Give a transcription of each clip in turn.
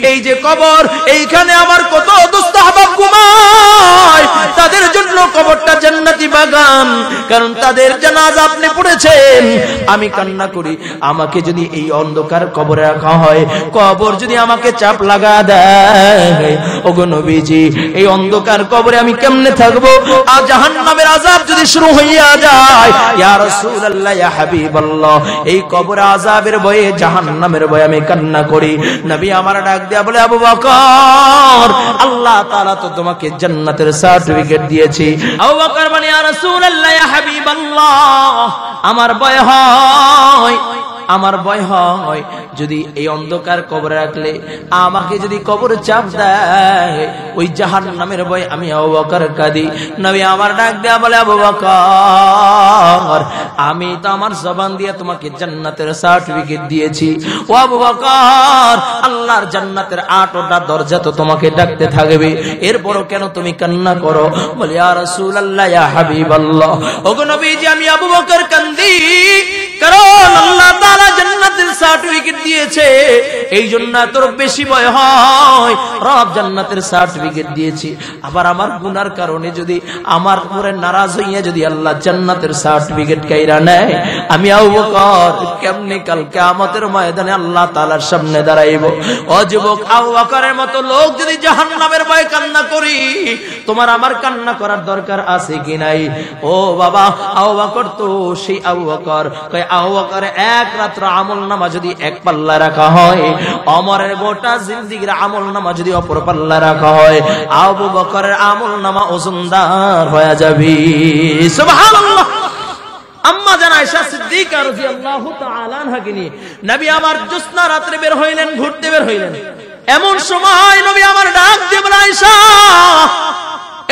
এই যে কবর, এইখানে আমার কত দোস্ত আহবাব ঘুমায়, তাদের জন্য কবরটা জান্নাতি বাগান, কারণ তাদের জানাজা আপনি পড়েছেন। আমি কান্না করি, আমাকে যদি এই অন্ধকার কবরে রাখা হয়, কবর যদি আমাকে চাপ লাগা দেয়, ওগো নবীজি এই অন্ধকার কবরে আমি কেমনে থাকবো? আর জাহান্নামের আযাব যদি শুরু হইয়া যায়, ইয়া রাসূলুল্লাহ ইয়া হাবিবাল্লাহ, এই কবর আযাবের ভয়ে, জাহান্নামের ভয়ে আমি কান্না করি। নবী আমার ডাক দেয়া বলে, আবু বকর, আল্লাহ তাআলা তো তোমাকে জান্নাতের সার্টিফিকেট দিয়েছে। আবু বকর বলে, ইয়া রাসূলুল্লাহ ইয়া হাবিবাল্লাহ, আমার ভয় হয়, আমার ভয় হয় যদি এই অন্ধকার কবরে রাখলে আমাকে যদি কবরে চাপ দেয়, ওই জাহান্নামের ভয় আমি আবু বকর কাঁদি। নবী আমার ডাক দেয়া বলে, আবু বকর, আমি তো আমার জবান দিয়ে তোমাকে জান্নাতের সার্টিফিকেট দিয়েছি। ও আবু বকর, আল্লাহর জান্নাতের 8টা দরজা তো তোমাকে ডাকতে থাকবে, এরপরও কেন তুমি কান্না করো? বলে, ইয়া রাসূলুল্লাহ ইয়া হাবিবাল্লাহ, ওগো নবীজি আমি আবু বকর কান্দি, কারণ আল্লাহ তাআলা জান্নাতের সার্টিফিকেট দিয়েছে, এই জন্য তোর বেশি ভয় হয়। রব জান্নাতের সার্টিফিকেট দিয়েছি, আবার আমার গুনার কারণে যদি আমার উপরে নারাজ হইয়া যদি আল্লাহ জান্নাতের সার্টিফিকেট কাইরা নেয়, আমি আবু বকর কেমনে কাল কিয়ামতের ময়দানে আল্লাহ তাআলার সামনে দাঁড়াইব? ও যুবক, আবু বকরের মতো লোক যদি জাহান্নামের ভয়ে কান্না করি, তোমার আমার কান্না করার দরকার আছে কি নাই? ও বাবা, আবু বকর তো সেই আবু বকর, আবু বকর এক রাত্র আমলনামা যদি এক পাল্লা রাখা হয়, ওমরের গোটা জিন্দেগীর আমলনামা যদি অপর পাল্লা রাখা হয়, আবু বকরের আমলনামা ওজনদার হয়ে যাবে। সুবহানাল্লাহ। আম্মা জান আয়েশা সিদ্দিকা রাদিয়াল্লাহু তাআলা আনহাকে নিয়ে নবী আমার জ্যোৎস্না রাতে বের হইলেন, ঘুরতে বের হইলেন। এমন সময় নবী আমার ডাক দিয়ে বলে, আয়েশা,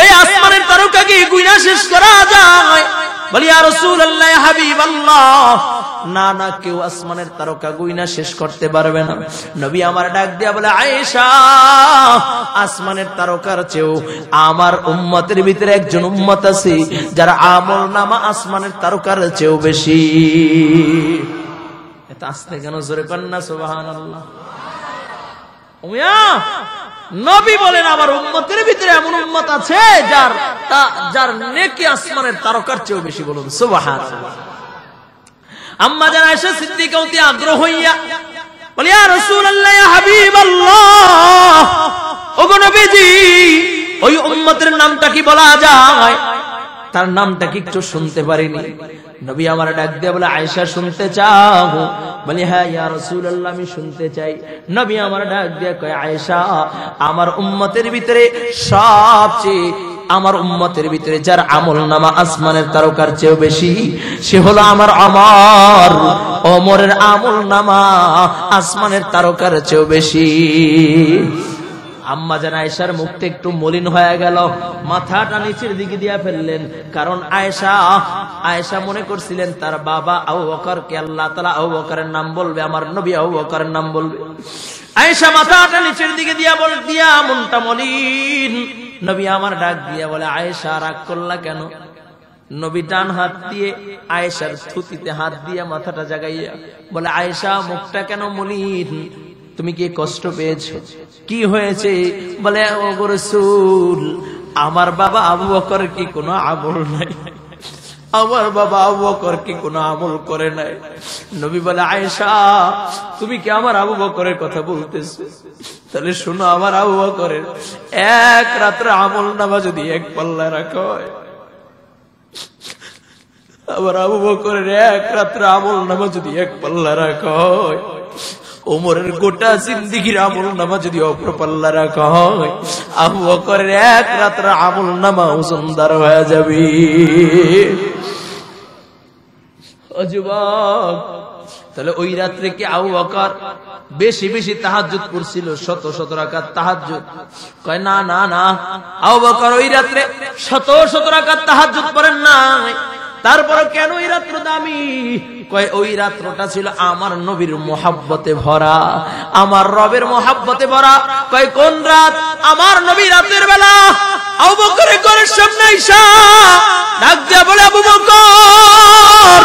এই আসমানের তারকা কি গুইনা শেষ করা যায়? বলি, ইয়া রাসূলুল্লাহ ইয়া হাবিবাল্লাহ, না না, কেউ আসমানের তারকা গুইনা শেষ করতে পারবে না। নবী আমার ডাক দিয়া বলে, আয়েশা, আসমানের তারকার চেয়েও আমার উম্মতের ভিতরে একজন উম্মত আছে যার আমলনামা আসমানের তারকার চেয়েও বেশি। এটা আস্তে কেন জোরে কন্না সুবহানাল্লাহ। উমিয়া নবী বলেন, আমার উম্মতের ভিতরে এমন উম্মত আছে যার নেকি আসমানের তারকার চেয়েও বেশি। বলুন সুবহানাল্লাহ। আম্মা জান আয়েশা সিদ্দিকা অতি আগ্রহ হইয়া বলে, ইয়া রাসূলুল্লাহ ইয়া হাবিবাল্লাহ, ওগো নবীজি ওই উম্মতের নামটা কি বলা যায়? তার নামটা কি একটু শুনতে পারিনি? নবী আমার ডাক দিয়ে বলে, আয়েশা শুনতে চাও? বলি, হ্যাঁ ইয়া রাসূলুল্লাহ আমি শুনতে চাই। নবী আমার ডাক দিয়ে কয়, আয়েশা, আমার উম্মতের ভিতরে সবচেয়ে, আমার উম্মতের ভিতরে যার আমলনামা আসমানের তারকার চেয়েও বেশি, সে হলো আমার ওমর। ওমরের আমলনামা আসমানের তারকার চেয়েও বেশি। আম্মা জান আয়েশার মুখটা একটু মলিন হয়ে গেল, মাথাটা নিচের দিকে দিয়া ফেললেন, কারণ আয়েশা মনে করছিলেন তার বাবা আবু বকরকে আল্লাহ তাআলা আবু বকরের নাম বলবে, আমার নবী আবু বকরের নাম বলবে। আয়েশা মাথাটা নিচের দিকে দিয়া মনটা মলিন। নবী আমার ডাক দিয়া বলে, আয়েশা রাগ করলা কেন? নবী ডান হাত দিয়ে আয়েশার থুতিতে হাত দিয়ে মাথাটা জাগাইয়া বলে, আয়েশা মুখটা কেন মলিন? তুমি কি কষ্ট পেয়েছো? কি হয়েছে? বলে, ওগো রাসূল, আমার বাবা আবু বকর কি কোনো আমল নাই, আমার বাবা আবু বকর কি কোনো আমল করে নাই। নবী বলে, আয়েশা তুমি কি আমার আবু বকরের কথা বলতেছো? তাহলে শোনো, আমার আবু বকরের এক রাত্রে আমলনামা যদি এক পাল্লা রাখা হয়, আমার আবু বকরের এক রাত্রে আমলনামা যদি এক পাল্লা রাখা হয়, ওমরের গোটা জিন্দেগীর আমলনামা যদি অপর পাল্লা রাখা হয়, আবু বকরের এক রাত্রে আমলনামা ওজনদার হয়ে যাবে। ও যুবক, তাহলে ওই রাত্রে কি আবু বকর বেশি বেশি তাহাজ্জুদ পড়ছিল? শত শত রাকাত তাহাজ্জুদ? কয় না না না, আবু বকর ওই রাত্রে শত শত রাকাত তাহাজ্জুদ পড়েন নাই। তারপরে কেন ওই রাত্র দামি? কয় ওই রাত্রটা ছিল আমার নবীর মোহাব্বতে ভরা, আমার রবের মোহাব্বতে ভরা। কয় কোন রাত? আমার নবী রাতের বেলা আবু বকরের ঘরের সামনে আইসা ডাক দিয়া বলে, আবু বকর,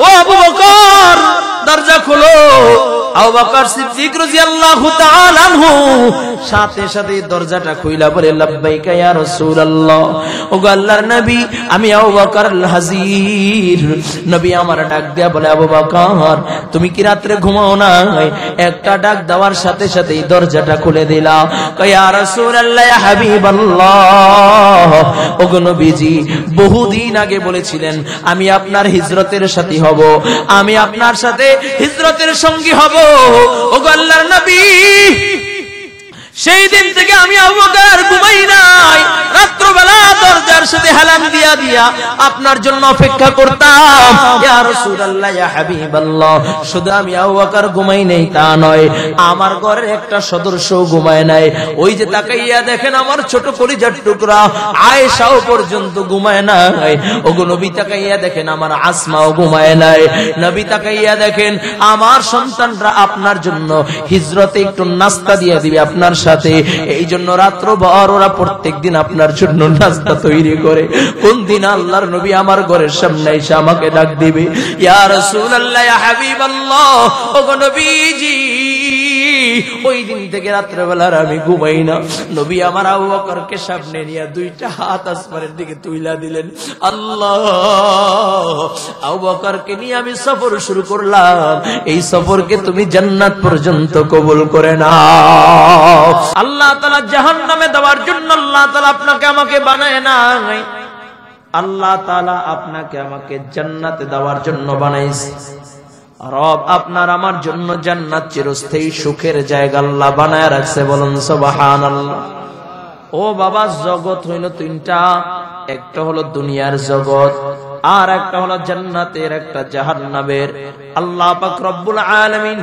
ও আবু বকর দরজা খোলো। আবু বকর সিদ্দিক রাদিয়াল্লাহু তাআলা আনহু সাথে সাথে দরজাটা খুইলা বলে লাব্বাইকা ইয়া রাসূলুল্লাহ। ওগো আল্লাহর নবী, আমি আবু বকর হাজির। নবী আমার ডাক দেয়া বলে, আবু বকর তুমি কি রাত্রে ঘুমাও না? একটা ডাক দেওয়ার সাথে সাথে দরজাটা খুলে দিলা। ইয়া রাসূলুল্লাহ ইয়া হাবিবাল্লাহ, ওগো নবীজি বহুদিন আগে বলেছিলেন আমি আপনার হিজরতের সাথী হব, আমি আপনার সাথে হিজরতের সঙ্গী হব। ওগো আল্লাহর নবী, সেই দিন থেকে আমি আবু বকর ঘুমাই নাই, রাত্রবেলা দরজার সাথে হেলান দিয়া দিয়া আপনার জন্য অপেক্ষা করতাম। ইয়া রাসূলুল্লাহ ইয়া হাবিবাল্লাহ, শুধু আমি আবু বকর ঘুমাই নাই তা নয়, আমার ঘরের একটা সদস্য ঘুমায় নাই। ওই যে তাকাইয়া দেখেন আমার ছোট কলিজার টুকরা আয়েশাও পর্যন্ত ঘুমায় নাই। ওগো নবী তাকাইয়া দেখেন আমার আসমাও ঘুমায় নাই। নবী তাকাইয়া দেখেন আমার সন্তানরা আপনার জন্য হিজরতে একটু নাস্তা দিয়ে দিবে আপনার সাথে। এই জন্য রাত্রভর ওরা প্রত্যেকদিন আপনার জন্য নাস্তা তৈরি করে। কোন দিন আল্লাহর নবী আমার ঘরের সামনে এসে আমাকে ডাক দিবে, ইয়া রাসূলুল্লাহ ইয়া হাবিবাল্লাহ, ওগো নবীজি ওই দিন থেকে রাত্রেবেলার আমি ঘুমাই না। নবী আমার আবু বকরকে সামনে নিয়ে দুইটা হাত আসমানের দিকে তুইলা দিলেন। আল্লাহ, আবু বকরকে নিয়ে আমি সফর শুরু করলাম, এই সফরকে তুমি জান্নাত পর্যন্ত কবুল করে নাও। আল্লাহ তাআলা জাহান্নামে দেওয়ার জন্য আল্লাহ তাআলা আপনাকে আমাকে বানায় নাই, আল্লাহ তাআলা আপনাকে আমাকে জান্নাতে দেওয়ার জন্য বানাইছে। রব আপনার আমার জন্য জান্নাত চিরস্থায়ী সুখের জায়গা আল্লাহ বানায় রাখছে, বলুন সুবহানাল্লাহ। ও বাবা, জগৎ হইল তিনটা, একটা হলো দুনিয়ার জগৎ, আর একটা হলো জান্নাতের, একটা জাহান্নামের। আল্লাহ পাক রব্বুল আলামিন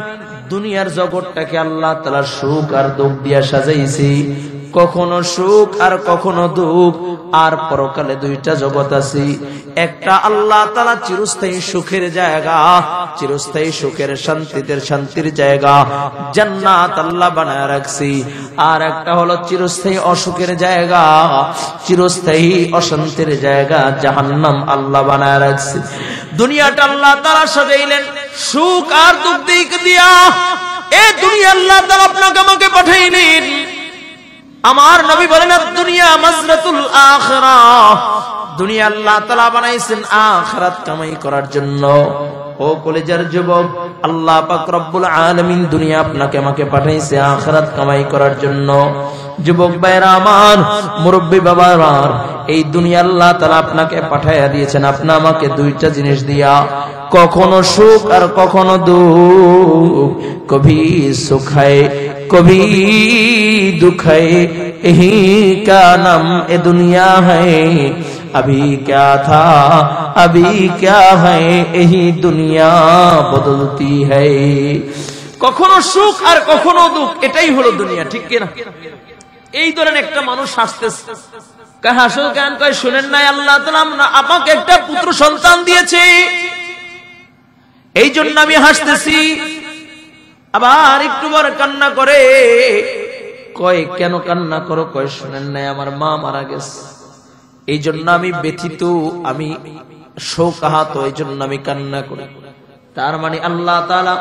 দুনিয়ার জগৎটাকে আল্লাহ তাআলা সুখ আর দুঃখ দিয়া সাজাইছে, কখনো সুখ আর কখনো দুঃখ। আর পরকালে দুইটা জগৎ আছে, একটা আল্লাহ তাআলা চিরস্থায়ী সুখের জায়গা, চিরস্থায়ী সুখের শান্তির জায়গা জান্নাত আল্লাহ বানায় রাখছি, আর একটা হলো চিরস্থায়ী অসুখের জায়গা, চিরস্থায়ী অশান্তির জায়গা জাহান্নাম আল্লাহ বানায় রাখছি। দুনিয়াটা আল্লাহ তাআলা সাজাইলেন সুখ আর দুঃখ দিক দিয়া। এই দুনিয়া আল্লাহ তাআলা আপনাকে আমাকে পাঠাইলেন। আমার নবী বলেন দুনিয়া মাজরাতুল আখিরাহ, দুনিয়া আল্লাহ তাআলা বানাইছেন আখিরাত কামাই করার জন্য। ও কলেজার যুবক, আল্লাহ পাক রব্বুল আলামিন দুনিয়া আপনাকে আমাকে পাঠাইছে আখিরাত কামাই করার জন্য। যুবক ভাইরা আমার, মুরব্বী বাবা আমার, এই দুনিয়া আল্লাহ তাআলা আপনাকে পাঠাইয়া দিয়েছেন আপনি আমাকে দুইটা জিনিস দিয়া, কখনো সুখ আর কখনো দুঃখ। কভি সুখ হয় কভি दुख है, यही का नाम ए दुनिया है, अभी क्या था अभी क्या है, यही दुनिया बदलती है। কখনো সুখ আর কখনো দুঃখ, এটাই হলো দুনিয়া, ঠিক কি না? এই ধরেন একটা মানুষ হাসতেছে, হাসো কেন? কয় শুনেন নাই আল্লাহ তাআলা আমাকে একটা পুত্র সন্তান দিয়েছে, এই জন্য আমি হাসতেছি। আবার একটু পরে কান্না করে, কয় কেন কান্না করো? কয় শুনেন নাই আমার মা মারা গেছে, এই জন্য আমি ব্যথিত, আমি শোকাহত, এই জন্য আমি কান্না করি। তার মানে আল্লাহ তাআলা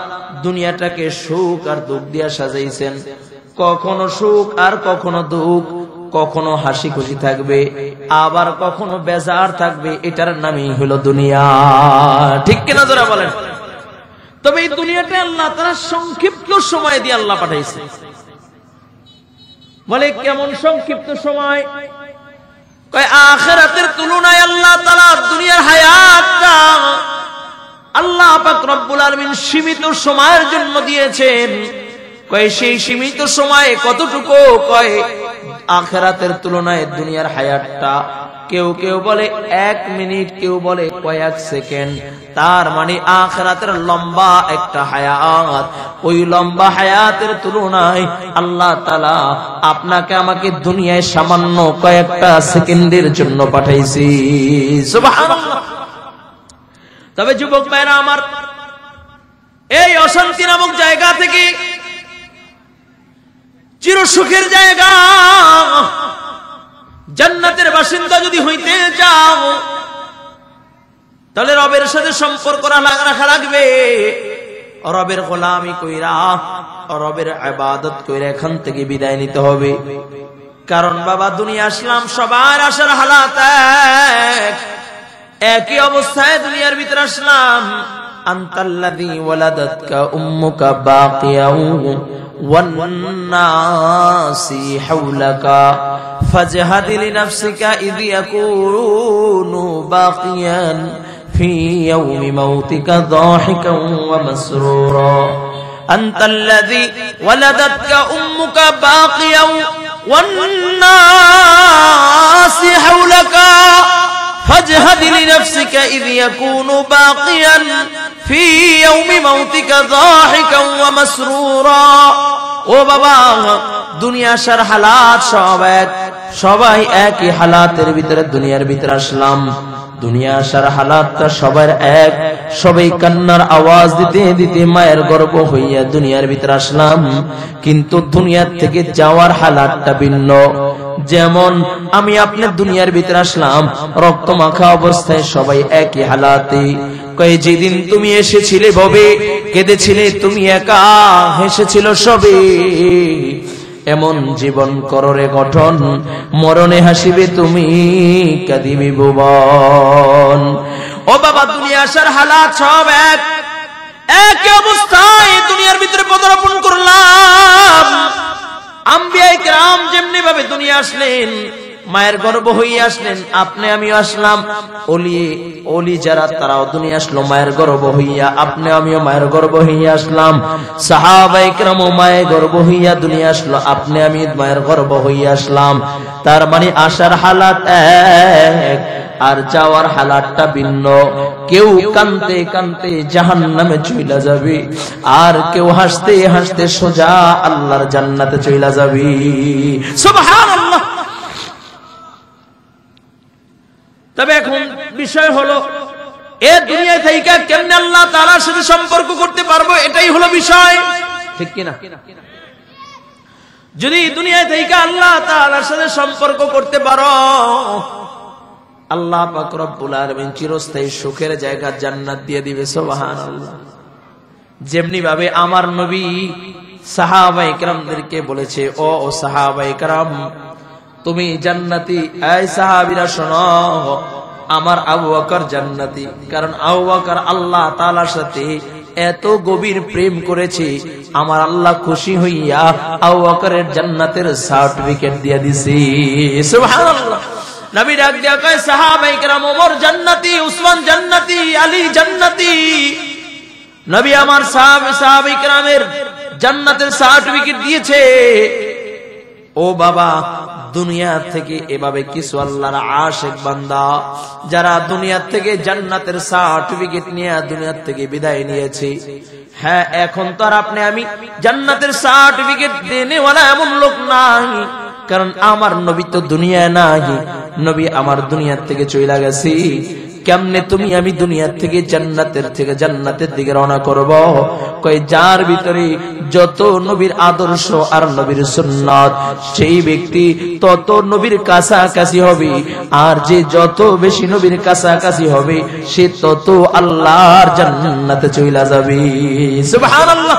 দুনিয়াটাকে সুখ আর দুঃখ দিয়া সাজাইছেন, কখনো সুখ আর কখনো দুঃখ, কখনো হাসি খুশি থাকবে আবার কখনো বেজার থাকবে, এটার নামই হলো দুনিয়া, ঠিক কিনা যারা বলেন? তবে এই দুনিয়াটা আল্লাহ তাআলা সংক্ষিপ্ত সময় দিয়ে আল্লাহ পাঠাইছে। বলে কেমন সংক্ষিপ্ত সময়? কয় আখিরাতের তুলনায় আল্লাহ তাআলা দুনিয়ার হায়াতটা আল্লাহ পাক রব্বুল আলামিন সীমিত সময়ের জন্য দিয়েছেন। কয় সেই সীমিত সময়ে কতটুকু? কয় আখিরাতের তুলনায় দুনিয়ার হায়াতটা, কেউ কেউ বলে 1 মিনিট, কেউ বলে কয়েক সেকেন্ড। তার মানে আখিরাতের লম্বা একটা হায়াত, ওই লম্বা হায়াতের তুলনায় আল্লাহ তাআলা আপনাকে আমাকে দুনিয়ায় সামান্য কয়েকটা সেকেন্ডের জন্য পাঠাইছি। সুবহানাল্লাহ। তবে যুবক ভাইরা আমার, এই অশান্তি নামক জায়গা থেকে চির সুখের জায়গা জান্নাতের বাসিন্দা যদি হইতে চাও, তাহলে রবের সাথে সম্পর্ক রাখা লাগবে। রবের গোলামি কইরা রবের ইবাদত কইরা এখান থেকে বিদায় নিতে হবে। কারণ বাবা দুনিয়া আসলাম, সবার আসার হালাত একই অবস্থায় দুনিয়ার ভিতরে আসলাম। আনতাল্লাযী ওয়ালাদাতকা উম্মুকা বাকিয়াও ওয়ান নাসি হাওলাকা ফাজহাদ লিনাফসিকা ইয ইয়াকুনু বাকিয়ান ফি ইয়াওমি মাউতিকা দাহিকান ওয়া মাসরুরা। আনতাল্লাযী ওয়ালাদাতকা উম্মুকা বাকিয়াও ওয়ান নাসি হাওলাকা فاجهد لنفسك إذ يكون باقيا في يوم موتك ضاحكا ومسرورا। ও বাবা, দুনিয়া আসার হালাত সবাই একই হালাতের ভিতরে দুনিয়ার ভিতরে আসলাম। দুনিয়া আসার হালাতটা সবার এক, সবাই কান্নার আওয়াজ দিতে দিতে মায়ের গর্ভ হইয়া দুনিয়ার ভিতরে আসলাম। কিন্তু দুনিয়ার থেকে যাওয়ার হালাতটা ভিন্ন। যেমন আমি আপনার দুনিয়ার ভিতরে আসলাম রক্ত মাখা অবস্থায়, সবাই একই হালাতে। কই যেদিন তুমি এসেছিলে ভবে কেঁদেছিলে তুমি একা, হেসেছিল সবে। এমন জীবন কররে গঠন, মরণে হাসিবে তুমি কাঁদিবে ভুবন। ও বাবা, দুনিয়া আসার হালাত সব একই অবস্থায় দুনিয়ার ভিতরে পদার্পণ করলাম। আম্বিয়া কিরাম যেমনি ভাবে দুনিয়া আসলেন, মায়ের গর্ভ হইয়া আসলেন, আপনি আমিও আসলাম। ওলি যারা তারাও দুনিয়া আসলো মায়ের গর্ভ হইয়া, আপনি আমিও মায়ের গর্ভ হইয়া আসলাম। সাহাবায়ে কেরামও মায়ের গর্ভ হইয়া দুনিয়া আসলো, আপনি আমি মায়ের গর্ভ হইয়া আসলাম। তার মানে আসার হালাত এক আর যাওয়ার হালাতটা ভিন্ন। কেউ কানতে কানতে জাহান্নামে চইলা যাবে, আর কেউ হাসতে হাসতে সোজা আল্লাহর জান্নাতে চইলা যাবে। সুবহানাল্লাহ। তবে এখন বিষয় হলো এ দুনিয়ায় থেকে কেমনে আল্লাহ তাআলার সাথে সম্পর্ক করতে পারবো, এটাই হলো বিষয়, ঠিক কিনা? যদি দুনিয়ায় থেকে আল্লাহ তাআলার সাথে সম্পর্ক করতে পারো, আল্লাহ পাক রব্বুল আলামিন চিরস্থায়ী সুখের জায়গা জান্নাত দিয়ে দিবে। সুবহানাল্লাহ। যেমনি ভাবে আমার নবী সাহাবায়ে কেরামদেরকে বলেছে, ও সাহাবায়ে কেরাম তুমি জান্নাতি। এই সাহাবীরা শোনো, আমার আবু বকর জান্নাতি। কারণ আবু বকর আল্লাহ তাআলার সাথে এত গভীর প্রেম করেছে, আমার আল্লাহ খুশি হইয়া আবু বকরের জান্নাতের সার্টিফিকেট দিয়ে দিয়েছে। সুবহানাল্লাহ। নবী ডাক দিয়া কয় সাহাবায়ে কেরাম ওমর জান্নাতি, উসমান জান্নাতি, আলী জান্নাতি। নবী আমার সাহাবায়ে কেরামের জান্নাতের সার্টিফিকেট দিয়েছে। ও বাবা, দুনিয়া থেকে এভাবে কিছু আল্লাহর আশিক বান্দা যারা দুনিয়া থেকে জান্নাতের সার্টিফিকেট নিয়ে দুনিয়া থেকে বিদায় নিয়েছে। হ্যাঁ, এখন তো আর আপনি আমি জান্নাতের সার্টিফিকেট দেনেওয়ালা এমন লোক নাই, কারণ আমার নবী তো দুনিয়ায় নাই। নবী আমার দুনিয়ার থেকে চলে গেছে। কেমনে তুমি আমি দুনিয়ার থেকে জান্নাতের দিকে রওনা করব? কয় যার ভিতরে যত নবীর আদর্শ আর নবীর সুন্নাত, সেই ব্যক্তি তত নবীর কাছাকাছি হবে। আর যে যত বেশি নবীর কাছাকাছি হবে, সে তত আল্লাহর জান্নাতে চলে যাবে। সুবহানাল্লাহ।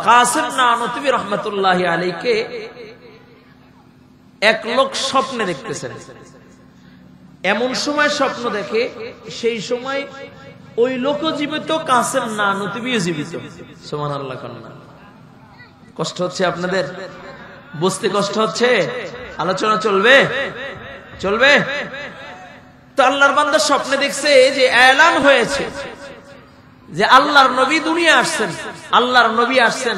কাসিম নানতুবি রহমাতুল্লাহি আলাইহি এক লোক স্বপ্নে দেখতেছেন। এমন সময় স্বপ্ন দেখে, সেই সময় ওই লোক জীবিত, কাসিম নানতুবিও জীবিত। সুবহানাল্লাহ। কষ্ট হচ্ছে আপনাদের? বুঝতে কষ্ট হচ্ছে? আলোচনা চলবে? তো আল্লাহর বান্দা স্বপ্নে দেখছে যে এলান হয়েছে যে আল্লাহর নবী দুনিয়া আসছেন, আল্লাহর নবী আসছেন।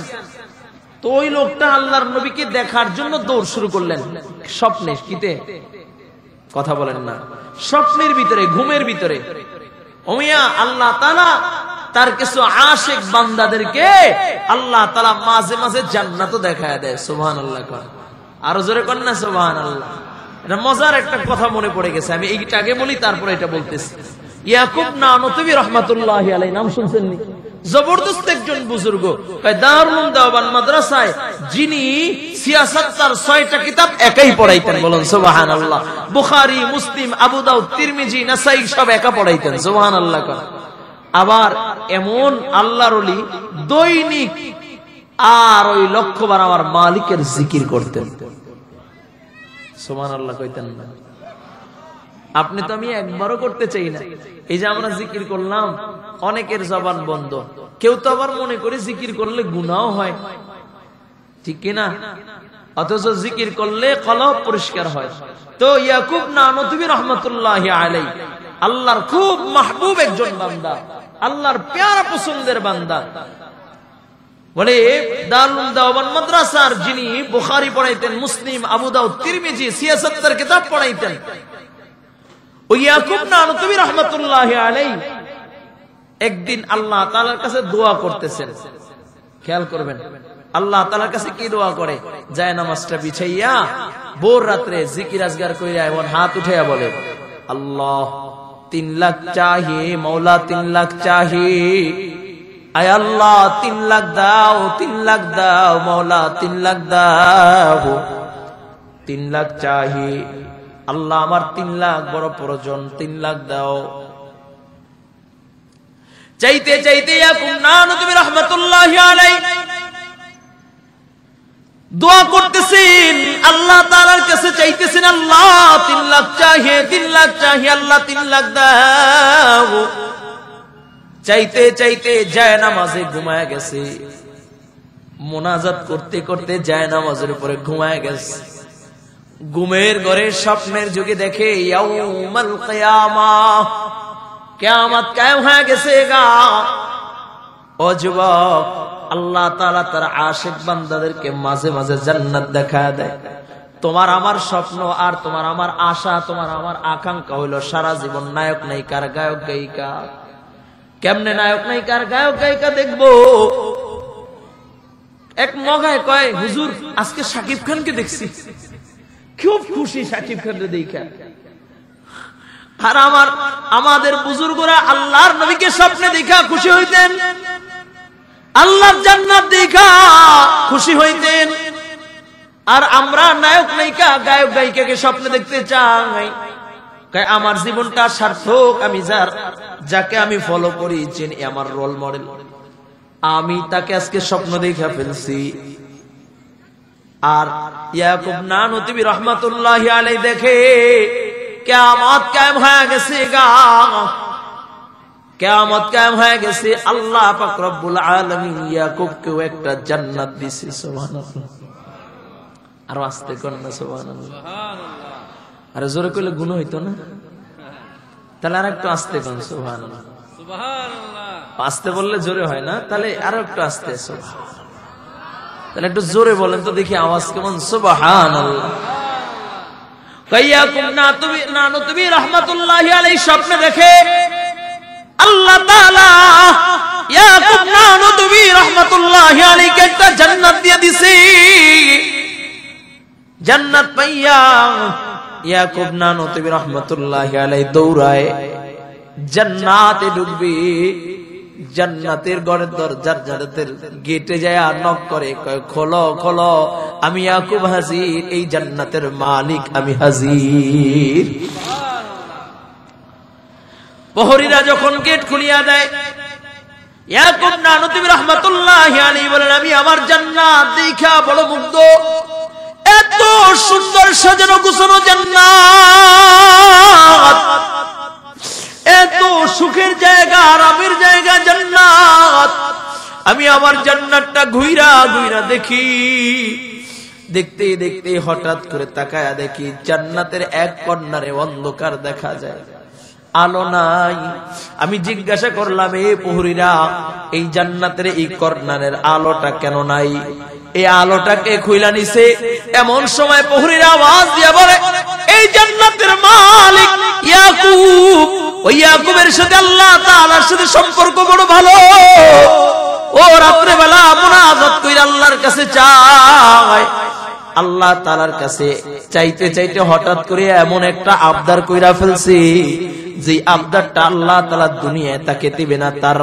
তো ওই লোকটা আল্লাহর নবীকে দেখার জন্য দৌড় শুরু করলেন। স্বপ্নে, কিতে কথা বলেন না, স্বপ্নের ভিতরে, ঘুমের ভিতরে। ওমিয়া আল্লাহ তাআলা তার কিছু আশিক বান্দাদেরকে আল্লাহ তাআলা মাঝে মাঝে জান্নাতও দেখায় দেয়। সুবহানাল্লাহ। আরো জোরে কর না সুবহানাল্লাহ। এটা মজার একটা কথা মনে পড়ে গেছে, আমি এইটা আগে বলি তারপরে এটা বলতেছি। ইয়াকুব নানতুবি রহমাতুল্লাহি আলাইহি, নাম শুনছেন নি? জবরদস্ত একজন বুজুর্গ, দারুল দেওবান মাদ্রাসায় যিনি সিয়াসত তার 6টা কিতাব একাই পড়াইতেন। বলেন সুবহানাল্লাহ। বুখারী, মুসলিম, আবু দাউদ, তিরমিজি, নাসাই সব একা পড়াইতেন। সুবহানাল্লাহ। আবার এমন আল্লাহর ওলি দৈনিক আর ওই 1,00,000 বার আমার মালিকের জিকির করতেন। সুবহানাল্লাহ কইতেন না? আপনি তো আমি একবারও করতে চাই না। এই যে আমরা জিকির করলাম, অনেকের জবান বন্ধ, কেউ তো আবার মনে করে জিকির করলে গুনাহ হয়, ঠিক কিনা? অথচ জিকির করলে কলব পরিষ্কার হয়। তো ইয়াকুব নানতুবি রাহমাতুল্লাহি আলাইহি আল্লাহর খুব মাহবুব একজন বান্দা, আল্লাহর প্যারা পছন্দের বান্দা। বলে দারুল দাওয়ান মাদ্রাসার যিনি বুখারী পড়াইতেন, মুসলিম, আবু দাউদ, তিরমিজি, সিয়াসতের কিতাব পড়াইতেন, ওই ইয়াকুব নানতুবি রাহমাতুল্লাহি আলাইহি একদিন আল্লাহ তাআলার কাছে দোয়া করতেছেন। খেয়াল করবেন আল্লাহ তাআলার কাছে কি দোয়া করে? যায় নামাজটা বিছাইয়া ভোর রাত্রে জিকির আজগার কইরা এমন হাত উঠাইয়া বলে, আল্লাহ 3 লাখ চাহি, মওলা 3 লাখ চাহি, আয় আল্লাহ 3 লাখ দাও, 3 লাখ দাও, মওলা 3 লাখ দাও, 3 লাখ চাহি, আল্লাহ আমার 3 লাখ বড় প্রয়োজন, 3 লাখ দাও। চাইতে চাইতে ইয়াকুব নানতুবি রাহমাতুল্লাহি আলাইহি দোয়া করতেছেন, আল্লাহ তাআলার কাছে চাইতেছেন, আল্লাহ 3 লাখ চাহি, 3 লাখ চাহি, আল্লাহ 3 লাখ দাও। চাইতে চাইতে যায় নামাজে ঘুমায় গেছে, মুনাজাত করতে করতে যায় নামাজের উপরে ঘুমায় গেছে। ঘুমের ঘরে স্বপ্নের যুগে দেখে ইয়াউমাল কিয়ামাহ, কিয়ামত কায়েম হয়ে গেছে গা। ও যুবক, আল্লাহ তাআলা তার আশিক বান্দাদেরকে মাঝে মাঝে জান্নাত দেখায় দেয়। তোমার আমার স্বপ্ন আর তোমার আমার আশা, তোমার আমার আকাঙ্ক্ষা হইল সারা জীবন নায়ক নায়িকার, গায়ক গায়িকা। কেমনে নায়ক নায়িকার, গায়ক গায়িকা দেখবো? এক মগায় কয়, হুজুর আজকে শাকিব খানকে দেখছি, খুব খুশি শাকিব খানকে দেখা। আর আমাদের বুজুর্গরা আল্লাহর নবীকে স্বপ্নে দেখা খুশি হইতেন, আল্লাহর জান্নাত দেখা খুশি হইতেন। আর আমরা নায়ক নায়িকা, গায়ক গায়িকাকে স্বপ্নে দেখতে চাই। আমার জীবনটা সার্থক, আমি যাকে আমি ফলো করি, যিনি আমার রোল মডেল, আমি তাকে আজকে স্বপ্ন দেখা ফেলছি। আর ইয়াকুব নানতুবি রাহমাতুল্লাহি আলাইহি দেখে কিয়ামত কায়েম হয়ে গেছে গা, কিয়ামত কায়েম হয়ে গেছে। আল্লাহ পাক রব্বুল আলামিন ইয়াকুবকেও একটা জান্নাত দিয়েছে। সুবহানাল্লাহ। আর আস্তে কোন না সুবহানাল্লাহ, সুবহানাল্লাহ। আর জোরে কইলে গুনাহ হইতো না? তাহলে আর একটু আস্তে কোন সুবহানাল্লাহ, সুবহানাল্লাহ। আস্তে বললে জোরে হয় না, তাহলে আরো একটু আস্তে সুবহানাল্লাহ। তাহলে একটু জোরে বলেন তো দেখি আওয়াজ কেমন। সুবহানাল্লাহ। ইয়াকুব নানতুবি রাহমাতুল্লাহি আলাইহি স্বপ্নে দেখে আল্লাহ তাআলা ইয়াকুব নানতুবি রাহমাতুল্লাহি আলাইহি একটা জান্নাত দিয়ে দিছে। জান্নাত পাইয়া ইয়াকুব নানতুবি রাহমাতুল্লাহি আলাইহি দৌড়ায় জান্নাতে ঢুকবে। জান্নাতের ঘরের দরজার জান্নাতের গেটে যায় আর নক করে, কয় খোলো খোলো, আমি ইয়াকুব হাজির, এই জান্নাতের মালিক আমি হাজির। প্রহরীরা যখন গেট খুলিয়া দেয়, ইয়াকুব নানতুবি রাহমাতুল্লাহি আলাইহি বলেন, আমি আমার জান্নাত দেখা বড় মুগ্ধ। এত সুন্দর সাজানো গুছানো জান্নাত, এত সুখের জায়গা, আরামের জায়গা জান্নাত। আমি আমার জান্নাতটা ঘুইরা ঘুইরা দেখি। দেখতে দেখতে হঠাৎ করে তাকায়া দেখি জান্নাতের এক কর্নারে অন্ধকার দেখা যায়, আলো নাই। আমি জিজ্ঞাসা করলাম, এ প্রহরীরা, এই জান্নাতের এই কর্নারের আলোটা কেন নাই? এই আলোটাকে খুইলা নিছে। এমন সময় প্রহরীরা আওয়াজ দিয়া বলে, এই জান্নাতের মালিক ইয়াকুব, ওই ইয়াকুবের সাথে আল্লাহ তাআলার সাথে সম্পর্ক বড় ভালো। ও রাত্রে বেলা মুনাজাত কইরা আল্লাহর কাছে চায়। আল্লাহ তাআলার কাছে চাইতে চাইতে হঠাৎ করে এমন একটা আবদার কইরা ফেলছে, যে আবদারটা আল্লাহ তাআলা দুনিয়ায় তাকে দিবে না, তার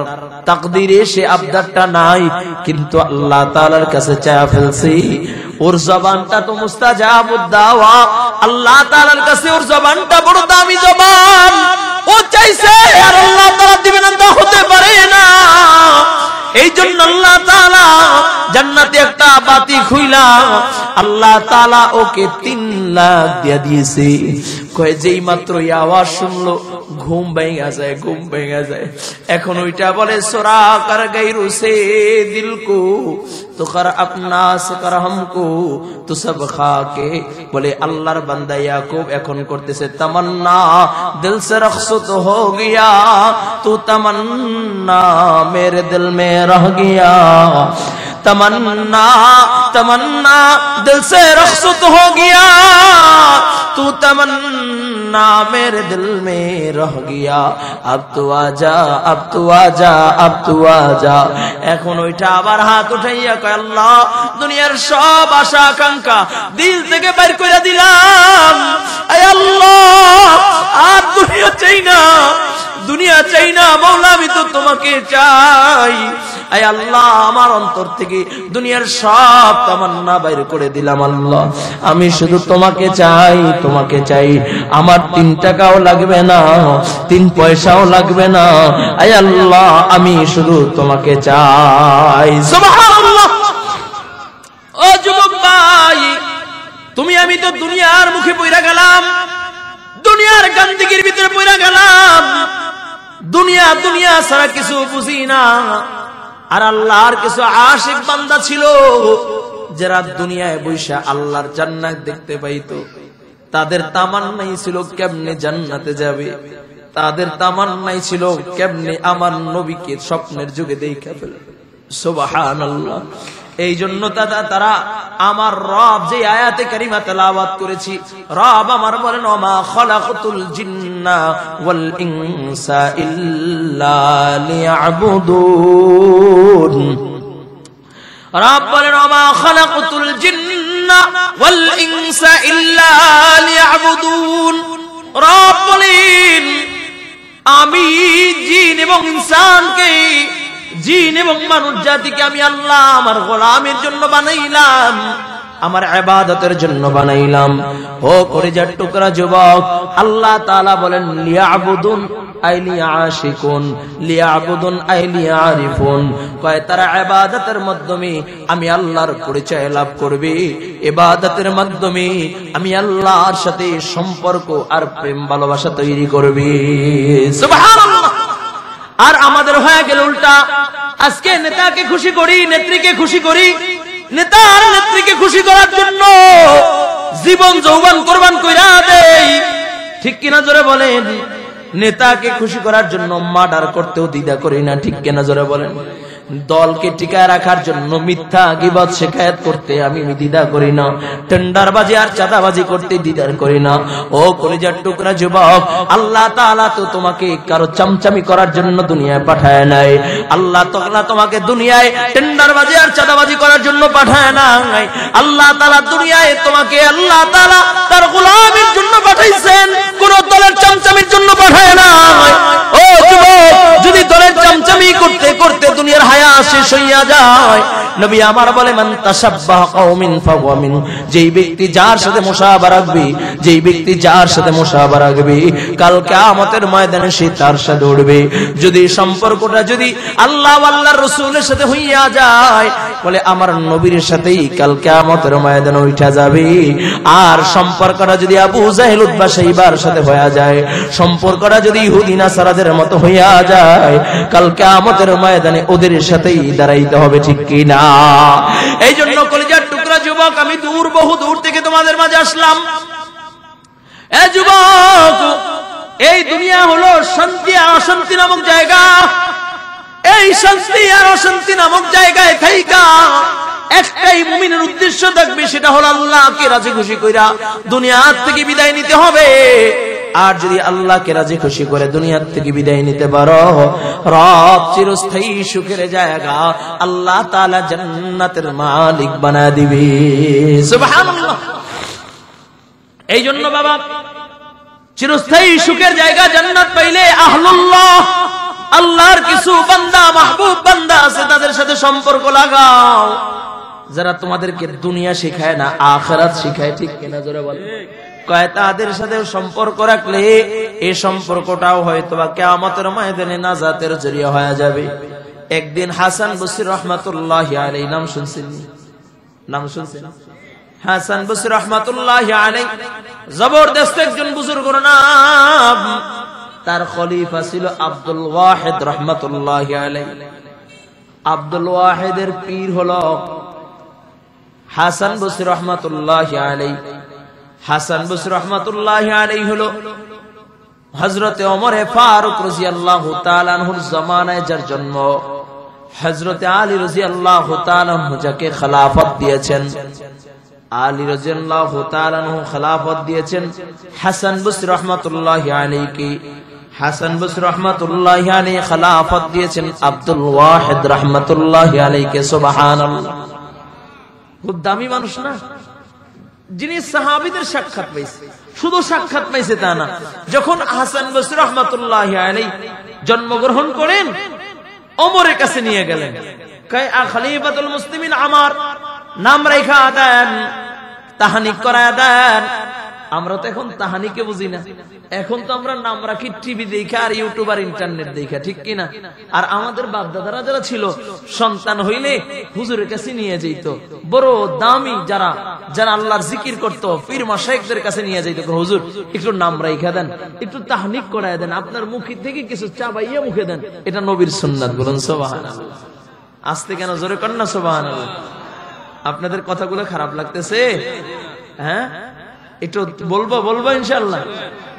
তাকদীরে সে আবদারটা নাই, কিন্তু আল্লাহ তাআলার কাছে চায়া ফেলছে। ওর জবানটা তো মুস্তাজাবুদ দাওয়া, আল্লাহ তাআলার কাছে ওর জবানটা বড় দামি জবান। ও চাইছে আর আল্লাহ তাআলা দিবেন না, হতে পারে না। এই জন্য আল্লাহ তাআলা জান্নাতে একটা বাতি খুইলা আল্লাহ তাআলা ওকে 3 লাখ দিয়া দিয়েছে। কয় যেই মাত্র এই আওয়াজ শুনলো ঘুম ভেঙে যায়, ঘুম ভেঙে যায়। এখন ওইটা বলে সোরা কর গায়রু সে দিল কো তো কর আপনা সে কর হামকো তো সব খাকে। বলে আল্লাহর বান্দা ইয়াকুব এখন করতেছে তামান্না দিল সে রখসত হো গিয়া তো তামান্না মেরে দিল মে রহ গিয়া। तमन्ना तमन्ना दिल से रखसत हो गया तू तमन्ना मेरे दिल में रह गया अब तू आजा अब तू आजा अब तू आजा। এখন ওইটা আবার হাত উঠাইয়া কয় আল্লাহ দুনিয়ার সব আশা আকাঙ্ক্ষা দিল থেকে বের করে দিলাম। আয় আল্লাহ আর দুনিয়া চাই না, দুনিয়া চাই না মাওলা, আমি তো তোমাকে চাই। আয় আল্লাহ আমার অন্তর থেকে দুনিয়ার সব তামান্না বাইর করে দিলাম আল্লাহ, আমি শুধু তোমাকে চাই, তোমাকে চাই। আমার 3 টাকাও লাগবে না, 3 পয়সাও লাগবে না। আয় আল্লাহ আমি শুধু তোমাকে চাই। সুবহানাল্লাহ। ও যুবক ভাই, তুমি আমি তো দুনিয়ার মুখে পইরা গেলাম, দুনিয়ার গান্দিগির ভিতরে পইরা গেলাম, দুনিয়া দুনিয়া ছাড়া কিছু বুঝি না। আর আল্লাহর কিছু আশিক বান্দা ছিল যারা দুনিয়ায় বৈশা আল্লাহর জান্নাত দেখতে পাইতো। তাদের তামান্নাই ছিল কেমনে জান্নাতে যাবে, তাদের তামান্নাই ছিল কেমনে আমার নবীকে স্বপ্নের যুগে দেখে ফেলবে। সুবহানাল্লাহ। এই জন্য তারা আমার রব যে আয়াতে কারিমা তেলাওয়াত করেছি, রব আমার বলেন ওমা খালাকতুল জিন্না ওয়াল ইনসা ইল্লা লিয়াবুদুন। রব বলেন ওমা খালাকতুল জিন্না ওয়াল ইনসা ইল্লা লিয়াবুদুন। রব বলেন আমি জিন এবং ইনসানকে, জিন এবং মানুষ জাতিকে আমি আল্লাহ আমার গোলামের জন্য বানাইলাম, আমার ইবাদতের জন্য বানাইলাম। ও কলিজার টুকরা যুবক, আল্লাহ তাআলা বলেন লিয়াবুদুন আই লিয়াশিকুন, লিয়াবুদুন আই লিয়ারিফুন। কয় তারা ইবাদতের মাধ্যমে আমি আল্লাহর পরিচয় লাভ করবে, ইবাদতের মাধ্যমে আমি আল্লাহর সাথে সম্পর্ক আর প্রেম ভালোবাসা তৈরি করবে। সুবহানাল্লাহ। আর আমাদের হয়ে গেল উল্টা, আজকে নেতাকে খুশি করি, নেত্রীকে খুশি করি, নেতা আর নেত্রীকে খুশি করার জন্য জীবন যৌবন কোরবান কইরা দেই। ঠিক কিনা জোরে বলেন? নেতাকে খুশি করার জন্য মার্ডার করতেও দ্বিধা করি না, ঠিক কিনা জোরে বলেন? দলকে টিকায় রাখার জন্য মিথ্যা গীবত শিকায়াত করতে আমি দ্বিধা করি না, টেন্ডারবাজি আর চাঁদাবাজি করতে দ্বিধা করি না। ও কলিজার টুকরা যুবক, আল্লাহ তাআলা তো তোমাকে কারো চামচামি করার জন্য দুনিয়ায় পাঠায় নাই। আল্লাহ তাআলা তোমাকে দুনিয়ায় টেন্ডারবাজি আর চাঁদাবাজি করার জন্য পাঠায় নাই। আল্লাহ তাআলা দুনিয়ায় তোমাকে আল্লাহ তাআলা তার গোলামের জন্য পাঠাইছেন, কোন দলের চামচামির জন্য পাঠায় নাই। ও যুবক, যদি দলের চামচামি করতে করতে দুনিয়ার হায়া শেষ হইয়া যায়, নবী আমার বলে মান তাশাব্বাহা কওমিন ফাহুয়া মিনহুম। যেই ব্যক্তি যার সাথে মুশাবাহা রাখবে, যেই ব্যক্তি যার সাথে মুশাবাহা রাখবে, কাল কিয়ামতের ময়দানে সে তার সাথে উঠবে। যদি সম্পর্কটা যদি আল্লাহ ও আল্লাহর রাসূলের সাথে হইয়া যায়, বলে আমার নবীর সাথেই কাল কিয়ামতের ময়দানে উঠা যাবে। আর সম্পর্কটা যদি আবু জাহেল উতবা শাইবার সাথে হইয়া যায়, সম্পর্কটা যদি ইহুদি নাসারাদের মতো হইয়া যায়, কাল কিয়ামতের ময়দানে ওদের সাথেই দাঁড়াইতে হবে, ঠিক কি না? এই জন্য কলিজার টুকরা যুবক, আমি দূর বহু দূর থেকে তোমাদের মাঝে আসলাম। এ যুবক, এই দুনিয়া হলো শান্তি আর অশান্তি নামক জায়গা। এই শান্তি আর অশান্তি নামক জায়গায় থাইকা একটাই মুমিনের উদ্দেশ্য থাকবে, সেটা হলো আল্লাহকে রাজি খুশি কইরা দুনিয়া থেকে বিদায় নিতে হবে। আর যদি আল্লাহকে রাজি খুশি করে দুনিয়ার থেকে বিদায় নিতে পারো, রব চিরস্থায়ী সুখের জায়গা আল্লাহ তাআলা জান্নাতের মালিক বানায় দিবে। সুবহানাল্লাহ। এই জন্য বাবা, চিরস্থায়ী সুখের জায়গা জান্নাত পাইলে আহলুল্লাহ, আল্লাহর কিছু বান্দা মাহবুব বান্দা আছে, তাদের সাথে সম্পর্ক লাগাও, যারা তোমাদেরকে দুনিয়া শিখায় না আখিরাত শিখায়, ঠিক কিনা জোরে বলো? কয় তাদের সাথে সম্পর্ক রাখলে এই সম্পর্কটাও হয়তো বা কিয়ামতের ময়দানে নাজাতের জরিয়া হয়ে যাবে। একদিন হাসান বসরি রাহমাতুল্লাহি আলাইহি নাম শুনছেন? হাসান বসরি রাহমাতুল্লাহি আলাইহি জবরদস্ত একজন বুজুর্গের নাম। তার খলিফা ছিল আব্দুল ওয়াহিদ রাহমাতুল্লাহি আলাইহি। আব্দুল ওয়াহিদের পীর হলো হাসান বসরি রাহমাতুল্লাহি আলাইহি। হাসান বসরি রাহমাতুল্লাহি আলাইহি হলো হযরতে ওমর ফারুক রাদিয়াল্লাহু তাআলা আনহুর জামানায় যার জন্ম, হযরতে আলী রাদিয়াল্লাহু তাআলা আনহু যাকে খেলাফত দিয়েছেন, আলী রাদিয়াল্লাহু তাআলা আনহু খেলাফত দিয়েছেন হাসান বসরি রাহমাতুল্লাহি আলাইহি। হাসান বসরি রাহমাতুল্লাহি আলাইহি খেলাফত দিয়েছেন আব্দুল ওয়াহিদ রাহমাতুল্লাহি আলাইহি। সুবহানাল্লাহ, খুব দামি মানুষ না, যিনি সাহাবীদের সাক্ষাৎ পাইছে। শুধু সাক্ষাৎ পাইছে তা না, যখন হাসান বসরি রাহমাতুল্লাহি আলাইহি জন্মগ্রহণ করেন ওমরের কাছে নিয়ে গেলেন। কয় খলিফাতুল মুসলিমিন আমার নাম রাখা দেন, তাহানিক করায় দেন। আমরা তো এখন তাহানিকে বুঝি না, এখন তো আমরা নাম রাখি টিভি দেখে আর ইউটিউব আর ইন্টারনেট দেখে, ঠিক কিনা? আর আমাদের বাপ দাদারা যারা ছিল সন্তান হইলে হুজুরের কাছে নিয়ে যেত, বড় দামি যারা যারা আল্লাহর জিকির করতো পীর মাশায়েখদের কাছে নিয়ে যেত, হুজুর একটু নাম রাখা দেন, একটু তাহনিক করায় দেন, আপনার মুখে থেকে কিছু চাবাইয়া মুখে দেন। এটা নবীর সুন্নাত। বলুন সুবহানাল্লাহ। আস্তে কেন, জোরে কর না সুবহানাল্লাহ। আপনাদের কথাগুলো খারাপ লাগতেছে? হ্যাঁ, একটু বলবো ইনশাআল্লাহ,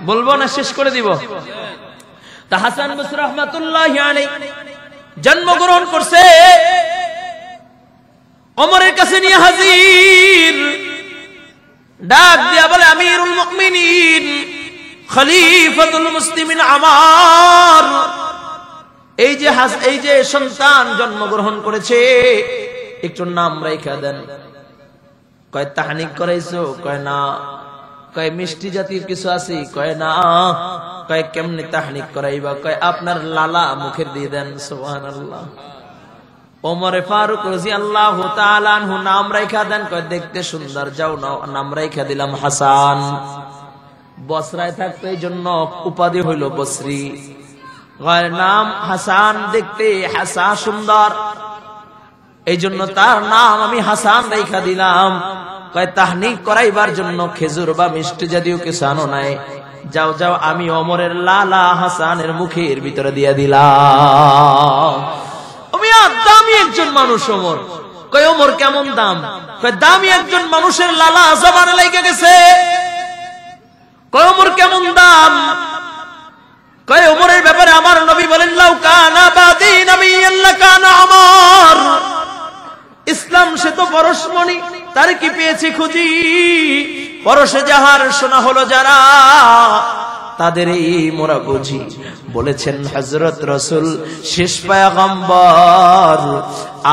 বলবো না শেষ করে দিব। তা হাসান বসরি রাহমাতুল্লাহি আলাইহি জন্মগ্রহণ করছে, ওমরের কাছে নিয়ে হাজির, ডাক দিয়া বলে আমিরুল মুমিনিন খলিফাতুল মুসলিমিন আমার, এই যে সন্তান জন্মগ্রহণ করেছে একটু নাম রাখা দেন। কয় তাহনিক করাইছো? কয় না। কয় মিষ্টি জাতীয় কিছু আছে? কয় না। কয় কেমনে তাহনিক করাইবা? কয় আপনার লালা মুখের দিয়ে দেন। সুবহানাল্লাহ। ওমর ফারুক রাদিয়াল্লাহু তাআলা আনহু নাম রাখা দেন। কয় দেখতে সুন্দর, যাও নাম রাখা দিলাম হাসান। বসরায় থাকতো এই জন্য উপাধি হইল বসরি। কয় নাম হাসান, দেখতে হাসান সুন্দর, এই জন্য তার নাম আমি হাসান রাইখা দিলাম। কয় তাহনিক করাইবার জন্য খেজুর বা মিষ্টি জাতীয় কিছু আনো নাই, যাও যাও আমি ওমরের লালা হাসানের মুখের ভিতরে দিয়ে দিলাম। দামি একজন মানুষ ওমর। কয় ওমর কেমন দাম? কয় দামি একজন মানুষের লালা জবানে লেগে গেছে। কয় ওমর কেমন দাম? কয় ওমরের ব্যাপারে আমার নবী বলেন লাউ কানা বাদি নবিয়্যান লাকানা ওমর। ইসলাম সে তো পরশমণি, তার কি পেয়েছি খুঁজি, পরশে যাহার শোনা হলো যারা তাদের এই মোরা বুঝি। বলেছেন হযরত রাসূল শেষ পয়গম্বর,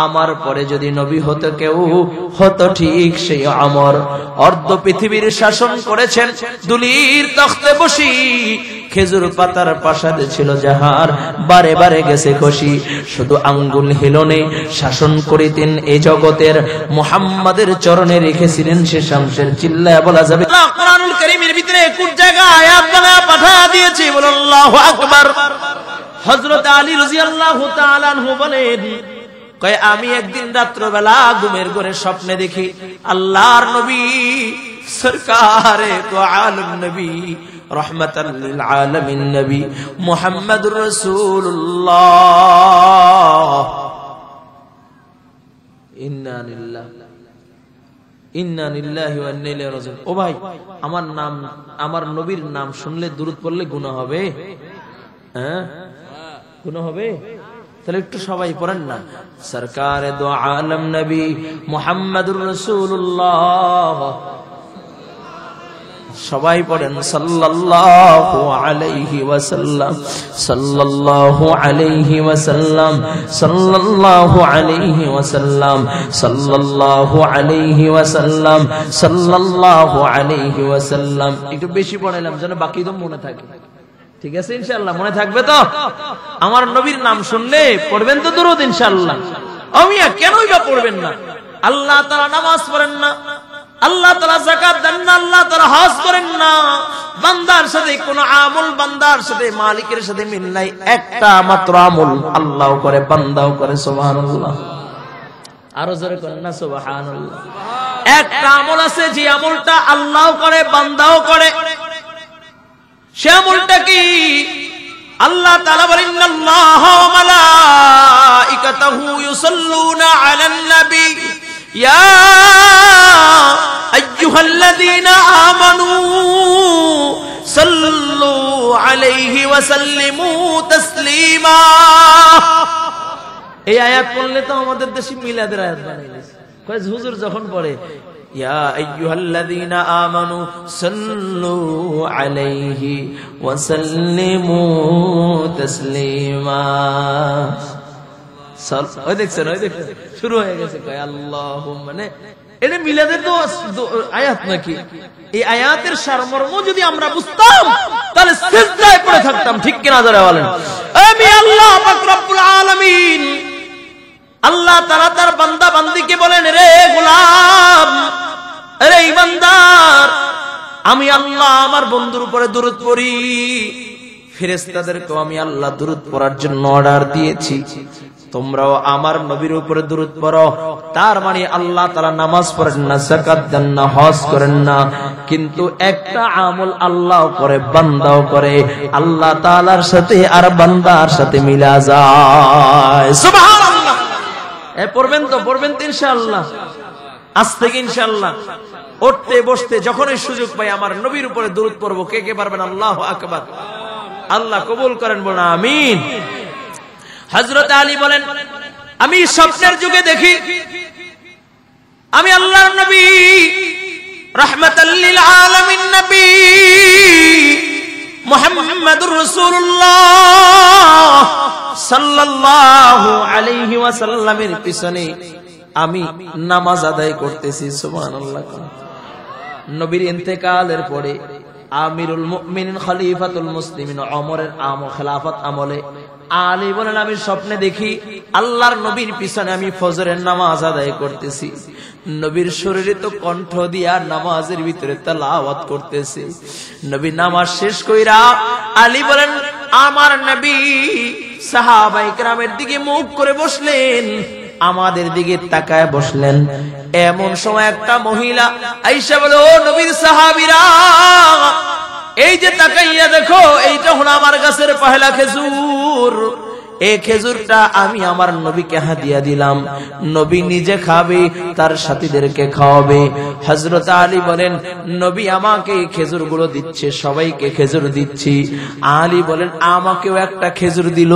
আমার পরে যদি নবী হতো কেউ হতো ঠিক সেই আমর। অর্ধ পৃথিবীর শাসন করেছেন দুলির তখতে বসি, খেজুর পাতার প্রাসাদে ছিল যাহার বারে বারে গেছে খুশি। শুধু আঙ্গুল হিলনে শাসন করিতেন এই জগতের, মুহাম্মাদের চরণে রেখেছিলেন সে শামসের। চিল্লায়া বলা যাবে কোরআনুল কারীমের ভিতরে কোন জায়গায় আয়াত বানায়া পাঠিয়ে দিয়েছি, বলেন আল্লাহু আকবার। হযরত আলী রাদিয়াল্লাহু তাআলা আনহু বলেন, কয় আমি একদিন রাত্রবেলা ঘুমের ঘরে স্বপ্নে দেখি আল্লাহর নবী সরকারে তো আলম নবী রহমাতাল লিল আলামিন নবী মুহাম্মদুর রাসূলুল্লাহ। ইন্না লিল্লাহি ওয়া ইন্না ইলাইহি রাজিউন। ও ভাই, আমার নবীর নাম শুনলে দুরূদ পড়লে গুনাহ হবে? হ্যাঁ, গুনাহ হবে? তাহলে একটু সবাই পড়েন না, সরকারে দো আলম নবী মুহাম্মদুর রাসূলুল্লাহ। সবাই পড়েন সাল্লাল্লাহু আলাইহি ওয়াসাল্লাম, সাল্লাল্লাহু আলাইহি ওয়াসাল্লাম, সাল্লাল্লাহু আলাইহি ওয়াসাল্লাম, সাল্লাল্লাহু আলাইহি ওয়াসাল্লাম, সাল্লাল্লাহু আলাইহি ওয়াসাল্লাম। একটু বেশি পড়াইলাম যেন বাকি তো মনে থাকে। ঠিক আছে ইনশাআল্লাহ, মনে থাকবে তো? আমার নবীর নাম শুনলে পড়বেন তো দরুদ ইনশাআল্লাহ। আমিয়া কেনই বা পড়বেন না? আল্লাহ তাআলা নামাজ পড়েন না, আল্লাহ তাআলা যাকাত দেন না, আল্লাহ তাআলা হজ করেন না, বান্দার সাথে কোন আমল বান্দার সাথে মালিকের সাথে মিল নাই। একটা মাত্র আমল আল্লাহও করে বান্দাও করে, সুবহানাল্লাহ। আরো জোরে করেন না সুবহানাল্লাহ। একটা আমল আছে যে আমলটা আল্লাহও করে বান্দাও করে, সে আমলটা কি? আল্লাহ তাআলা বলেন ইন্নাল্লাহা ওয়া মালাইকাতাহু ইউসাল্লুনা আলান নবী ইয়া আইয়ুহাল্লাযীনা আমানু সাল্লু আলাইহি ওয়া সাল্লিমু তাসলিমা। এই আয়াত পড়লে তো আমাদের দেশে মিলাদের আয়াত বানাই দিয়েছে। কয় হুজুর যখন পড়ে ইয়া আইয়ুহাল্লাযীনা আমানু সাল্লু আলাইহি ওয়া সাল্লিমু তাসলিমা, ওই দেখছেন শুরু হয়ে গেছে কয় আল্লাহুম্মা, মানে এটা মিলাদের তো আয়াত নাকি? এই আয়াতের সারমর্ম যদি আমরা বুঝতাম তাহলে সিজদায় পড়ে থাকতাম, ঠিক কিনা যারা বলেন? আমি আল্লাহ পাক রব্বুল আলামিন আল্লাহ তাআলা তার বান্দা বান্দিকে বলেন, রে গোলাম, রে ইমানদার, আমি আল্লাহ আমার বন্ধুর উপরে দরুদ পড়ি, ফেরেশতাদেরকেও আমি আল্লাহ দরুদ পড়ার জন্য অর্ডার দিয়েছি, তোমরাও আমার নবীর উপরে দরুদ পড়ো। তার মানে আল্লাহ তাআলা নামাজ পড়েন না, যাকাত দেন না, হজ করেন না, কিন্তু একটা আমল আল্লাহ করে বান্দাও করে, আল্লাহ তাআলার সাথে আর বান্দার সাথে মিলা যায়। সুবহানাল্লাহ। পড়বেন তো, পড়বেন তো ইনশাআল্লাহ, আজ থেকে ইনশাআল্লাহ উঠতে বসতে যখনই সুযোগ পাই আমার নবীর উপরে দরুদ পড়বো। কে কে পারবেন? আল্লাহু আকবার। আল্লাহ কবুল করেন, বলুন আমিন। হযরত আলী বলেন, আমি স্বপ্নের যুগে দেখি আমি আল্লাহর নবী রাহমাতাল লিল আলামিন নবী মুহাম্মাদুর রাসূলুল্লাহ সাল্লাল্লাহু আলাইহি ওয়াসাল্লামের পিছনে আমি নামাজ আদায় করতেছি। সুবহানাল্লাহ। নবীর ইন্তেকালের পরে আমিরুল মুমিনিন খলিফাতুল মুসলিমিন ওমরের খেলাফত আমলে আলী বলেন, আমি স্বপ্নে দেখি আল্লাহর নবীর পিছনে আমি ফজরের নামাজ আদায় করতেছি, নবীর শরীরে তো কণ্ঠ দিয়া নামাজের ভিতরে তেলাওয়াত করতেছে। নবী নামাজ শেষ কইরা আলী বলেন, আমার নবী সাহাবায়ে কেরামের দিকে মুখ করে বসলেন, আমাদের দিকে তাকায় বসলেন। এমন সময় একটা মহিলা আয়েশা বলে, ও নবীর সাহাবীরা, এই যে তাকাইয়া দেখো, এইটা হলো আমার গাছের পহেলা খেজুর, এই খেজুরটা আমি আমার নবীকে হাদিয়া দিলাম, নবী নিজে খাবে, তার সাথীদেরকে খাওয়াবে। হযরত আলী বলেন, নবী আমাকে খেজুরগুলো দিচ্ছে, সবাইকে খেজুর দিচ্ছি। আলী বলেন, আমাকেও একটা খেজুর দিল,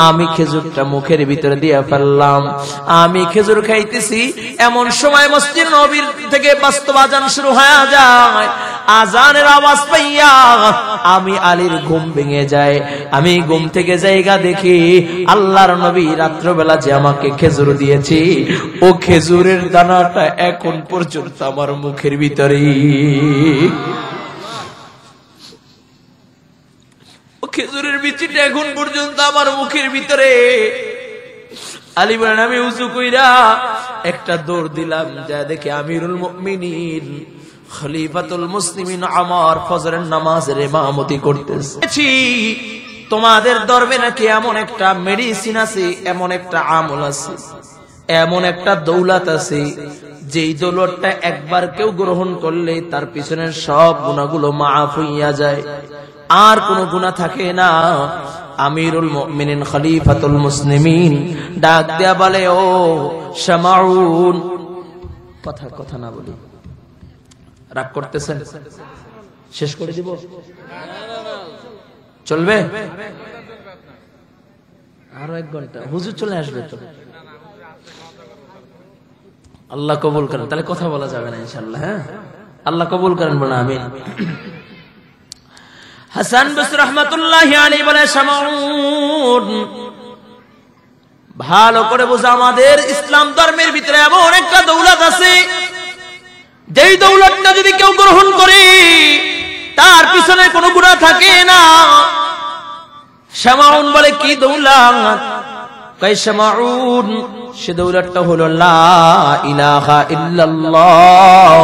আমি খেজুরটা মুখের ভিতরে দিয়ে ফেললাম, আমি খেজুর খাইতেছি। এমন সময় মসজিদ নববীর থেকে বাস্তব আযান শুরু হয়ে যায়। আযানের আওয়াজ পাইয়া আমি আলীর ঘুম ভেঙে যায়। আমি ঘুম থেকে জায়গা দেখি আল্লাহর নবী রাত্রবেলা যে আমাকে খেজুর দিয়েছে, ও খেজুরের দানাটা এখন পর্যন্ত আমার মুখের ভিতরে, ও খেজুরের বিচিটা এখন পর্যন্ত আমার মুখের ভিতরে। আলী বলেন, আমি উযু কইরা একটা দৌড় দিলাম, যা দেখি আমিরুল মুমিনিন খলিফাতুল মুসলিমিন ওমর ফজরের নামাজের ইমামতি করতেছে। তোমাদের দরবে নাকি এমন একটা মেডিসিন আছে, এমন একটা আমল আছে, এমন একটা দৌলত আছে, যেই দৌলতটা একবার কেউ গ্রহণ করলে তার পিছনের সব গুনাহগুলো মাফ হইয়া যায়, আর কোনো গুনাহ থাকে না। আমিরুল মুমিনিন খলিফাতুল মুসলিমিন ডাক দেয়া বলে, ও শামাউন, কথা না বলি, রাগ করতেছেন? শেষ করে দিব? চলবে? আরো 1 ঘন্টা হুজুর চলে আসবে তো। আল্লাহ কবুল করেন, তাহলে কথা বলা যাবে না ইনশাআল্লাহ। হ্যাঁ, আল্লাহ কবুল করেন, বলেন আমিন। হাসান বসরি রাহমাতুল্লাহি আলাইহি বলে, শামাউন, ভালো করে বুঝো, আমাদের ইসলাম ধর্মের ভিতরে এমন একটা দৌলত আছে, যেই দৌলতটা যদি কেউ গ্রহণ করে তার পিছনে কোনো গুনাহ থাকে না। শামাউন বলে, কি দৌলত? কয় শামাউন, সে দৌলতটা হলো লা ইলাহা ইল্লাল্লাহ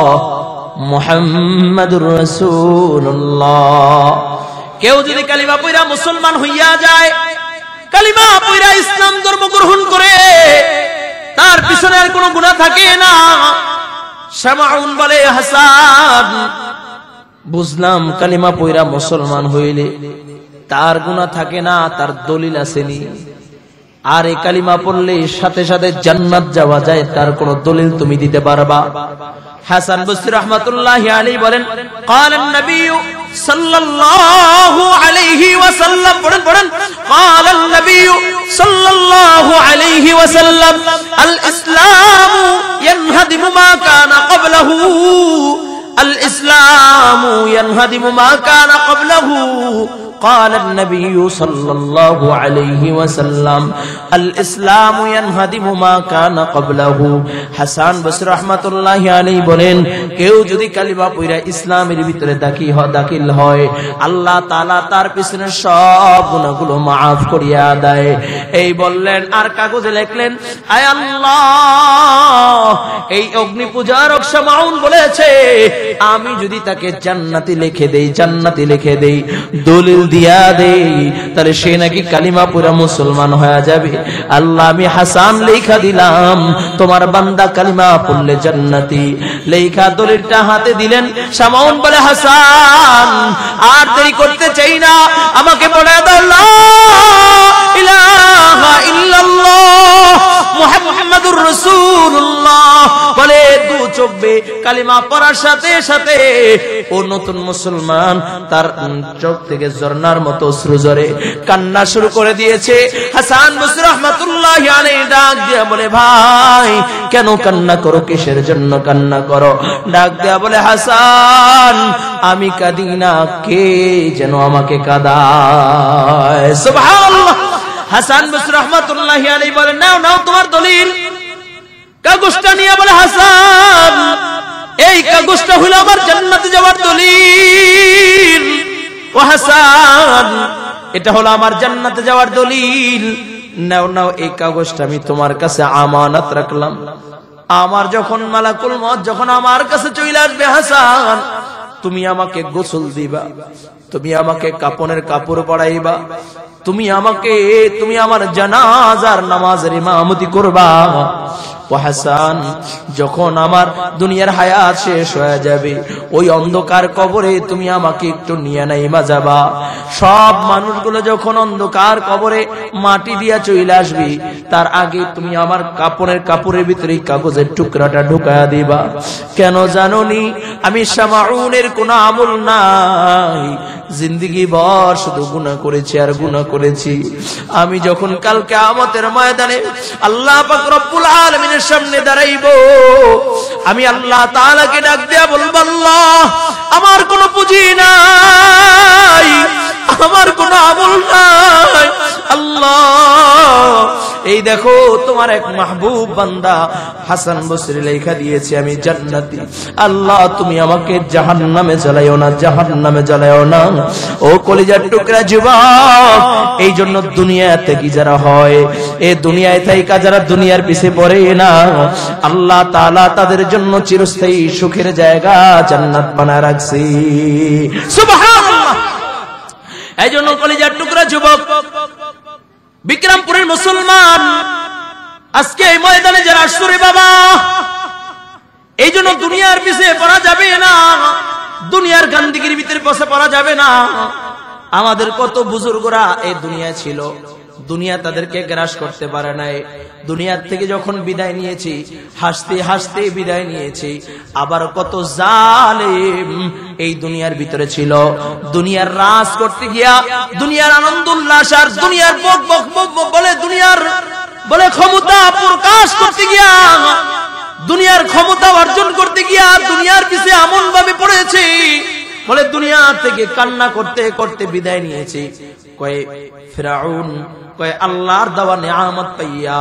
মুহাম্মাদুর রাসূলুল্লাহ। কেউ যদি কালিমা পড়া মুসলমান হইয়া যায়, কালিমা পড়া ইসলাম ধর্ম গ্রহণ করে, তার পিছনে আর কোনো গুনাহ থাকে না। শামাউন বলে, হাসান বুঝলাম কালিমা পড়া মুসলমান হইলে তার গুনাহ থাকে না, তার দলিল আসেনি। আর এই কালিমা পড়লে সাথে সাথে জান্নাত যাওয়া যায়, তার কোন দলিল তুমি দিতে পারবা? হাসান বসরি রাহমাতুল্লাহি আলাইহি বলেন, ক্বালান নবী সাল্লাল্লাহু আলাইহি ওয়াসাল্লাম, পড়েন ক্বালান নবী সাল্লাল্লাহু আলাইহি ওয়াসাল্লাম, আল ইসলামু ইয়ানহাদিমু মা কানা ক্বাবলাহু, আল ইসলামু ইয়ানহাদিমু মা কানা ক্বাবলাহু। قال النبي صلى الله عليه وسلم الاسلام ينهدم ما كان قبله। হাসান বসরি রাহমাতুল্লাহি আলাইহি বলেন, কেউ যদি কালিমা পড়া ইসলামের ভিতরে দাখিল হয়, আল্লাহ তাআলা তার পিছনে সব গুনাহগুলো maaf করিয়া দেয়। এই বললেন, আর কাগজে লিখলেন, আয় আল্লাহ, এই অগ্নি পূজারক শামাউন বলেছে আমি যদি তাকে জান্নাতি লিখে দেই, দলিল দিয়া দেই, তাহলে সে নাকি কালিমা পড়া মুসলমান হয়ে যাবে। আল্লাহ, আমি হাসান লেখা দিলাম তোমার বান্দা কালিমা পড়লে জান্নাতি। লেখা দলিলটা হাতে দিলেন। শামাউন বলে, হাসান আর দেরি করতে চাই না, আমাকে পড়ে দাও লা ইলাহা ইল্লাল্লাহ মুহাম্মাদুর রাসূলুল্লাহ। বলে দু চোখে কালিমা পড়ার সাথে সাথে ও নতুন মুসলমান, তার চোখ থেকে ঝর্ণার মতো অশ্রু ঝরে, কান্না শুরু করে দিয়েছে। হাসান বসরি রাহমাতুল্লাহি আলাইহি ডাক দিয়া বলে, ভাই কেন কান্না করো, কিসের জন্য কান্না করো? ডাক দিয়া বলে, হাসান আমি কাঁদি না, কে যেন আমাকে কাঁদায়। সুবহানাল্লাহ। হাসান বসরি রাহমাতুল্লাহি আলাইহি বলে, নাও তোমার দলিল। কাগজটা নিয়ে বলে, হাসান এই কাগজটা হলো আমার জান্নাতে যাওয়ার দলিল। ও হাসান, এটা হলো আমার জান্নাতে যাওয়ার দলিল। নাও এই কাগজটা আমি তোমার কাছে আমানত রাখলাম। আমার যখন মালাকুল মউত যখন আমার কাছে চলে আসবে, হাসান তুমি আমাকে গোসল দিবা, তুমি আমাকে কাপনের কাপড় পরাইবা, তুমি আমার জানাজার নামাজের ইমামতি করবা। ও হাসান, যখন আমার দুনিয়ার হায়াত শেষ হয়ে যাবে, ওই অন্ধকার কবরে তুমি আমাকে একটু নিয়ে নাইমা যাবা। সব মানুষগুলো যখন অন্ধকার কবরে মাটি দিয়া চলে আসবে, তার আগে তুমি আমার কাপড়ের ভিতরে কাগজের টুকরাটা ঢুকায়া দিবা। কেন জানোনি? আমি শামাউনের কোনো আমল নাই, জিন্দেগি ভর শুধু গুনাহ করেছি আর গুনাহ করেছি। আমি যখন কাল কিয়ামতের ময়দানে আল্লাহ পাক রব্বুল আলামিনের সামনে দাঁড়াইবো, আমি আল্লাহ তাআলাকে ডাক দিয়া বলবো, আল্লাহ আমার কোনো পুঁজি নাই, আমার কোনো আমল নাই। আল্লাহ এই দেখো তোমার এক মাহবুব বান্দা হাসান বসরি লেখা দিয়েছে আমি জান্নাতি। আল্লাহ তুমি আমাকে জাহান্নামে জ্বালাইও না। ও কলিজার টুকরা যুবক, এই জন্য দুনিয়াতে কি যারা হয়, এই দুনিয়ায় থাইকা যারা দুনিয়ার পিছে পড়ে না, আল্লাহ তাআলা তাদের জন্য চিরস্থায়ী সুখের জায়গা জান্নাত বানায় রাখছে। সুবহানাল্লাহ। এই জন্য কলিজার টুকরা যুবক, বিক্রমপুরের মুসলমান, আজকে এই ময়দানে যারা আসছে রে বাবা, এই জন্য দুনিয়ার পিছে পড়া যাবে না, দুনিয়ার গান্দিগির ভিতরে বসে পড়া যাবে না। আমাদের কত বুজুর্গরা এই দুনিয়ায় ছিল, দুনিয়া তাদেরকে গ্রাস করতে পারে নাই। দুনিয়ার থেকে যখন বিদায় নিয়েছি, হাসতে হাসতে বিদায় নিয়েছি। আবার কত জালেম এই দুনিয়ার ভিতরে ছিল, দুনিয়ার রাজ করতে গিয়া, দুনিয়ার আনন্দ উল্লাস আর দুনিয়ার বলে দুনিয়ার বলে ক্ষমতা প্রকাশ করতে গিয়া, দুনিয়ার ক্ষমতা অর্জন করতে গিয়া দুনিয়ার পিছে এমন ভাবে পড়েছে, বলে দুনিয়া থেকে কান্না করতে করতে বিদায় নিয়েছে। কয় ফিরাউন, কয় আল্লাহর দেওয়া নিয়ামত পাইয়া,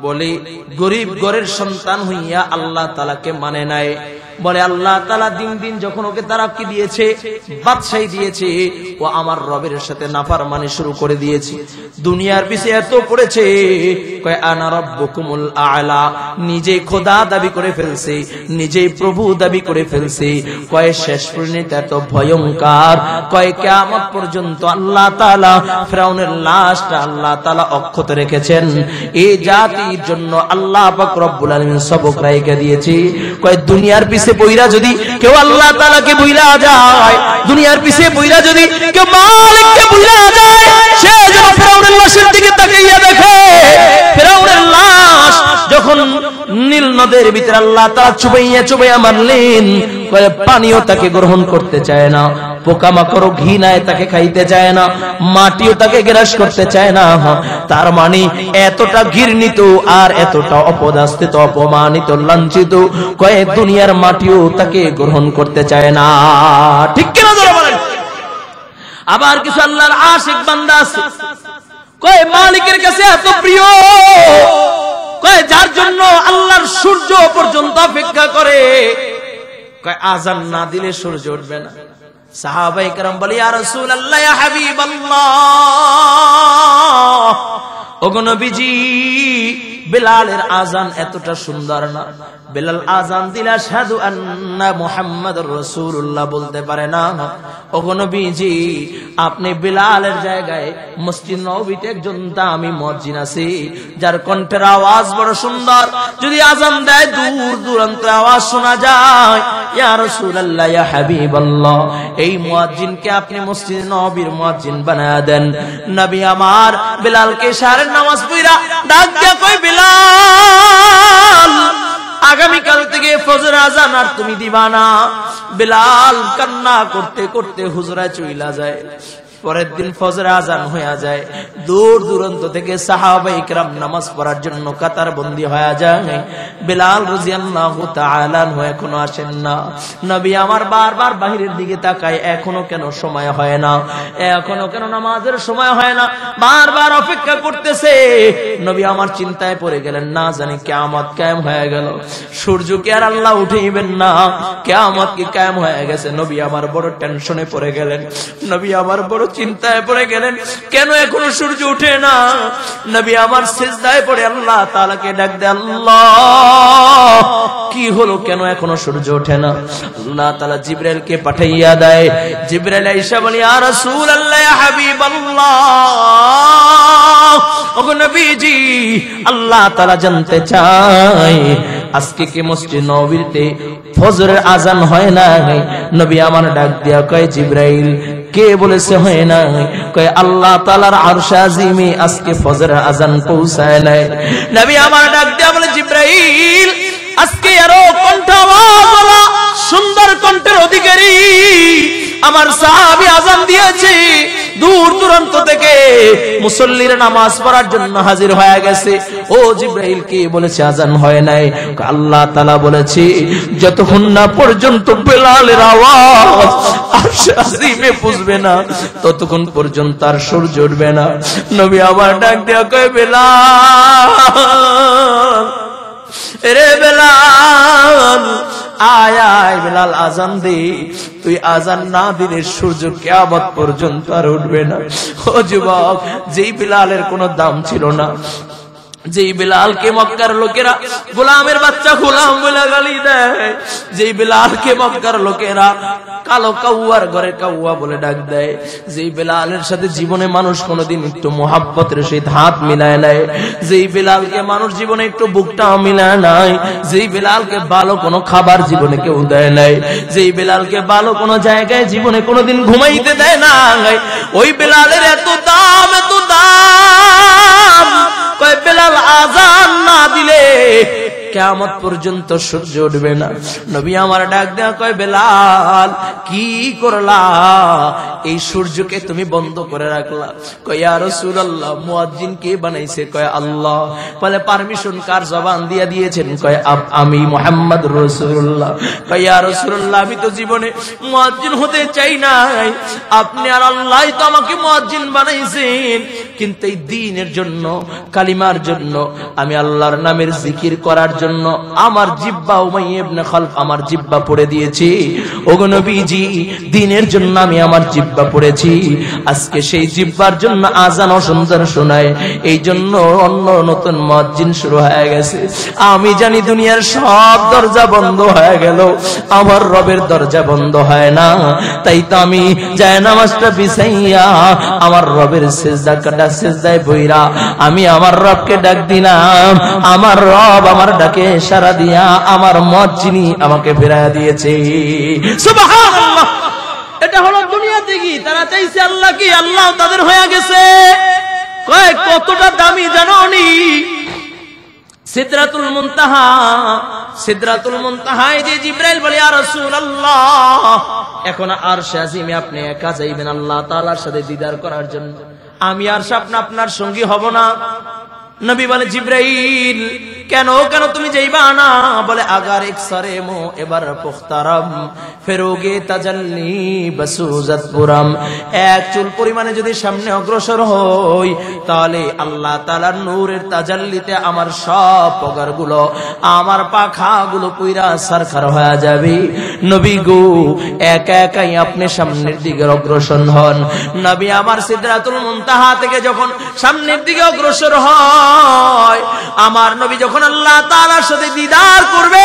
বলে গরিব ঘরের সন্তান হইয়া আল্লাহ তাআলাকে মানে নাই। বলে আল্লাহ তাআলা দিন দিন যখন ওকে তারাক্কি দিয়েছে, বাদশাহী দিয়েছে, ও আমার রবের সাথে নাফরমানি শুরু করে দিয়েছে, দুনিয়ার পিছে এত পড়েছে, কয় আনা রাব্বুকুমুল আ'লা, নিজে খোদা দাবি করে ফেলছে, নিজেই প্রভু দাবি করে ফেলছে। কয় শেষ পরিণতি এত ভয়ঙ্কর, কয় কিয়ামত পর্যন্ত আল্লাহ তাআলা ফিরআউনের লাশটা আল্লাহ তাআলা অক্ষত রেখেছেন। এই জাতির জন্য আল্লাহ পাক রব্বুল আলামিন সবক রাইখা দিয়েছে। কয় দুনিয়ার পিছে পইরা যদি কেউ আল্লাহ তাআলাকে ভুইলা যায়, দুনিয়ার পিছে পইরা যদি কেউ মালিককে ভুইলা যায়, সে যেন ফিরআউনের লাশের দিকে তাকাইয়া দেখে। ফিরআউনের লাশ যখন নীল নদের ভিতরে আল্লাহ তাআলা চুবাইয়া চুবাইয়া মারলেন, কয় পানিও তাকে গ্রহণ করতে চায় না, পোকামাকড় ঘৃণায় তাকে খাইতে চায় না, মাটিও তাকে গ্রাস করতে চায় না। তার মানে এতটা ঘৃণিত আর এতটা অপদস্থিত, অপমানিত, লাঞ্ছিত, কয় দুনিয়ার মাটিও তাকে গ্রহণ করতে চায় না। ঠিক কিনা জোরে বলেন? আবার কিছু আল্লাহর আশিক বান্দা আছে, কয় মালিকের কাছে এত প্রিয়, কয় যার জন্য আল্লাহর সূর্য পর্যন্ত অপেক্ষা করে, কয় আযান না দিলে সূর্য উঠবে না। সাহাবায়ে কেরাম বলে ইয়া রাসূলুল্লাহ, ইয়া হাবিবাল্লাহ, ওগো নবীজি, বেলালের আযান এতটা সুন্দর না, বেলাল আযান দিলে আশহাদু আন্না মুহাম্মাদুর রাসূলুল্লাহ বলতে পারে না। ওগো নবীজি, আপনি বেলালের জায়গায় মসজিদ নববীতে একজন দামি মুয়াজ্জিন আছে, যার কণ্ঠের আওয়াজ বড় সুন্দর, যদি আযান দেয় দূর দূরান্ত আওয়াজ শোনা যায়। ইয়া রাসূলুল্লাহ, ইয়া হাবিবাল্লাহ, এই মুয়াজ্জিনকে আপনি মসজিদ নববীর মুয়াজ্জিন বানায়া দেন। নবী আমার বেলালকে ইশারের নামাজ পড়া ডাক দিয়া কই, বেলাল, আগামীকাল থেকে ফজর আযান আর তুমি দিবা না। বেলাল কান্না করতে করতে হুজরায় চইলা যায়। পরের দিন ফজর আযান হয়ে যায়, দূর দূরান্ত থেকে সাহাবায়ে কেরাম নামাজ পড়ার জন্য কাতার বন্দী হয়ে যায়। বেলাল রাদিয়াল্লাহু তাআলা আনহু এখনো আসেন না। নবী আমার বারবার বাহিরের দিকে তাকায়, এখনো কেন সময় হয় না, এখনো কেন নামাজের সময় হয় না, বারবার অপেক্ষা করতেছে। নবী আমার চিন্তায় পড়ে গেলেন, না জানি কিয়ামত কায়েম হয়ে গেল, সূর্যকে আর আল্লাহ উঠাইবেন না, কিয়ামত কি কায়েম হয়ে গেছে। নবী আমার বড় টেনশনে পড়ে গেলেন, নবী আমার বড় চিন্তায় পড়ে গেলেন, কেন এখনো সূর্য উঠে না। নবী আমার সিজদায় পড়ে আল্লাহ তাআলাকে ডাক দেয়, আল্লাহ কি হলো, কেন এখনো সূর্য ওঠে না। আল্লাহ তাআলা জিবরাইলকে পাঠাইয়া দেয়। জিবরাইল আয়েশা বলে, ইয়া রাসূলুল্লাহ, ইয়া হাবিবাল্লাহ, ওগো নবীজি, আল্লাহ তাআলা জানতে চায় আজকে কি মসজিদ নববীতে ফজরের আযান হয় না। নবী আমার ডাক দিয়া কয়, জিবরাইল, কে বলেছে হয় না? কয় আল্লাহ তাআলার আরশ আজিমে আজকে ফজরের আযান পৌঁছায় নাই। নবী আমার ডাক দিয়া বলে, জিবরাইল, আজকে আরো কণ্ঠ আওয়াজওয়ালা সুন্দর কণ্ঠের অধিকারী আমার সাহাবী আযান দিয়েছে, দূর দূরান্ত থেকে মুসল্লিরা নামাজ পড়ার জন্য হাজির হয়ে গেছে। ও জিবরাইল, কে বলেছে আযান হয় নাই? আল্লাহ তাআলা বলেছে, যতক্ষণ না পর্যন্ত বেলালের আওয়াজ আরশ আজিমে পৌঁছবে না, ততক্ষণ পর্যন্ত আর সূর্য উঠবে না। নবী আমার ডাক দেয়া কয়, বেলাল, রে বেলাল, আয় আয়, বেলাল আযান দে। তুই আযান না দিলে সূর্য কিয়ামত পর্যন্ত আর উঠবে না। ও যুবক, যেই বেলালের কোনো দাম ছিল না, যেই বেলালকে মক্কার লোকেরা গোলামের বাচ্চা গোলাম বলে গালি দেয়, যেই বেলালকে মক্কার লোকেরা কালো কাউয়ার ঘরে কাউয়া বলে ডাক দেয়, যেই বেলালের সাথে জীবনে মানুষ কোনোদিন একটু মোহাব্বতের সহিত হাত মিলায় নাই, যেই বেলালকে মানুষ জীবনে একটু বুকটা মিলায় নাই, যেই বেলালকে ভালো কোনো খাবার জীবনে কেউ দেয় নাই, যেই বেলালকে ভালো কোনো জায়গায় জীবনে কোনোদিন ঘুমাইতে দেয় না, ওই বেলালের এত দাম, এত দাম। কয় বেলাল আযান না দিলে কিয়ামত পর্যন্ত সূর্য উঠবে না। নবী আমার ডাক দেয়া কয়, বেলাল, কি করলা? এই সূর্যকে তুমি বন্ধ করে রাখলা। কয়, ইয়া রাসূলুল্লাহ, মুয়াজ্জিন কে বানাইছে? কয়, আল্লাহ। বলে, পারমিশন কার জবান দিয়া দিয়েছেন? কয়, আমি মুহাম্মদুর রাসূলুল্লাহ। কয়, ইয়া রাসূলুল্লাহ, আমি তো জীবনে মুয়াজ্জিন হতে চাই নাই, আপনি আর আল্লাহই তো আমাকে মুয়াজ্জিন বানাইছেন, কিন্তু এই দ্বীনের জন্য, কালিমার জন্য, আমি আল্লাহর নামের জিকির করার জন্য আমার জিহ্বা উমাইয়া ইবনে খালফ আমার জিহ্বা পড়ে দিয়েছি। ওগো নবীজি, দ্বীনের জন্য আমি আমার জিহ্বা পড়েছি। আজকে সেই জিহ্বার জন্য আজান সুন্দর শোনায়, এই জন্য অন্য নতুন মুয়াজ্জিন শুরু হয়ে গেছে। আমি জানি দুনিয়ার সব দরজা বন্ধ হয়ে গেল, আমার রবের দরজা বন্ধ হয় না। তাই তো আমি জায়নামাজটা বিছাইয়া আমার রবের সিজদা কাটা সিজদায় বইরা আমি আমার রবকে ডাক দিলাম। আমার রব আমার ডাকে সাড়া দিয়া আমার মুয়াজ্জিনই আমাকে ফেরায়া দিয়েছে। সুবহানাল্লাহ। এটা হলো দুনিয়াতে কি তারা চাইছে আল্লাহ কি আল্লাহ তাদের হয়ে গেছে। কয় কতটা দামি জানোনি? সিদরাতুল মুনতাহা, সিদরাতুল মুনতাহায় যে জিবরাইল বলে ইয়া রাসূলুল্লাহ, এখন আরশে আজিমে আপনি একা যাইবেন আল্লাহ তাআলার সাথে দিদার করার জন্য, আমি আর স্বপ্ন আপনার সঙ্গী হব না। নবী বলে জিবরাইল কেন কেন তুমি যাইবা না? বলে আগার এক সরে মো এবার পুখতারাম ফেরোগে তাজাল্লি বসুজাত পুরাম, এক চুল পরিমাণে যদি সামনে অগ্রসর হই তাহলে আল্লাহ তাআলার নূরের তাজাল্লিতে আমার সব পগারগুলো আমার পাখাগুলো পুইরা সারখার হয়ে যাবে। নবী গো একা একাই আপনি সামনের দিকে অগ্রসর হন। নবী আমার সিদরাতুল মুনতাহা থেকে যখন সামনের দিকে অগ্রসর হয়, আমার নবী যখন আল্লাহ তাআলার সাথে দিদার করবে,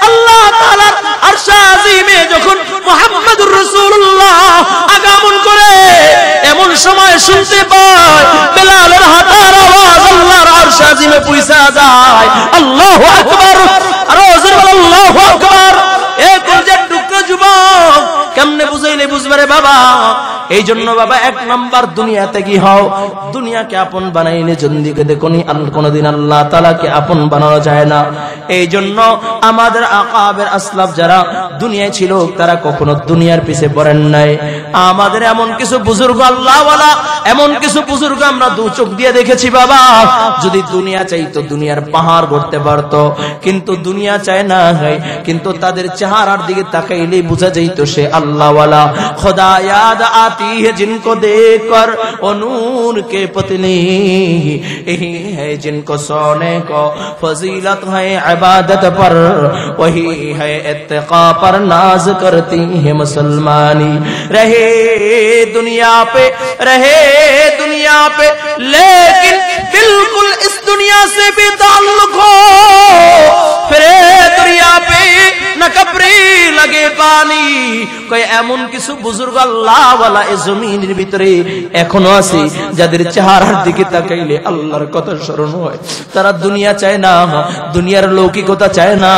আল্লাহ তাআলার আরশ আজিমে যখন মুহাম্মদুর রাসূলুল্লাহ আগমন করে, এমন সময় শুনতে পায় বেলালের হাঁটার আওয়াজ আল্লাহর আরশ আজিমে পৌঁছা যায়। আল্লাহু আকবার, আর ওজোর বল আল্লাহু আকবার। এই কলজার টুকরা যুবক কেমনে বুঝাইলে বুঝবারে বাবা? এই জন্য বাবা এক নাম্বার দুনিয়াতে কি হও, দুনিয়াকে আপন বানাইলে জন্দিকে দেখুনি কোনদিন আল্লাহ তাআলাকে আপন বানানো যায় না। এই জন্য আমাদের আকাবের আসলাফ যারা দুনিয়ায় ছিল তারা কখনো দুনিয়ার পিছে পড়েন নাই। আমাদের এমন কিছু বুজুর্গ আল্লাহওয়ালা, এমন কিছু বুজুর্গ আমরা দু চোখ দিয়ে দেখেছি বাবা, যদি দুনিয়া চাইতো দুনিয়ার পাহাড় গড়তে পারতো, কিন্তু দুনিয়া চায় না। কিন্তু তাদের চেহারার দিকে তাকাইলেই বোঝা যাইতো সে আল্লাহওয়ালা। খোদা ইয়াদ आती है जिनको देखकर ओ नूर के पत्नी, यही है जिनको सोने को फजीलत है इबादत पर, वही है इत्तिका पर नाज करती है मुसलमानी। रहे दुनिया पे, रहे दुनिया पे, लेकिन बिल्कुल इस दुनिया से भी ताल्लुक हो, फिर दुनिया पे न कब्री लगे पानी। कोई এমন কিছু বুজুর্গ আল্লাহওয়ালা এই জমিনের ভিতরে এখনো আছে যাদের চেহারার দিকে তাকাইলে আল্লাহর কথা স্মরণ হয়। তারা দুনিয়া চায় না, দুনিয়ার লৌকিকতা চায় না,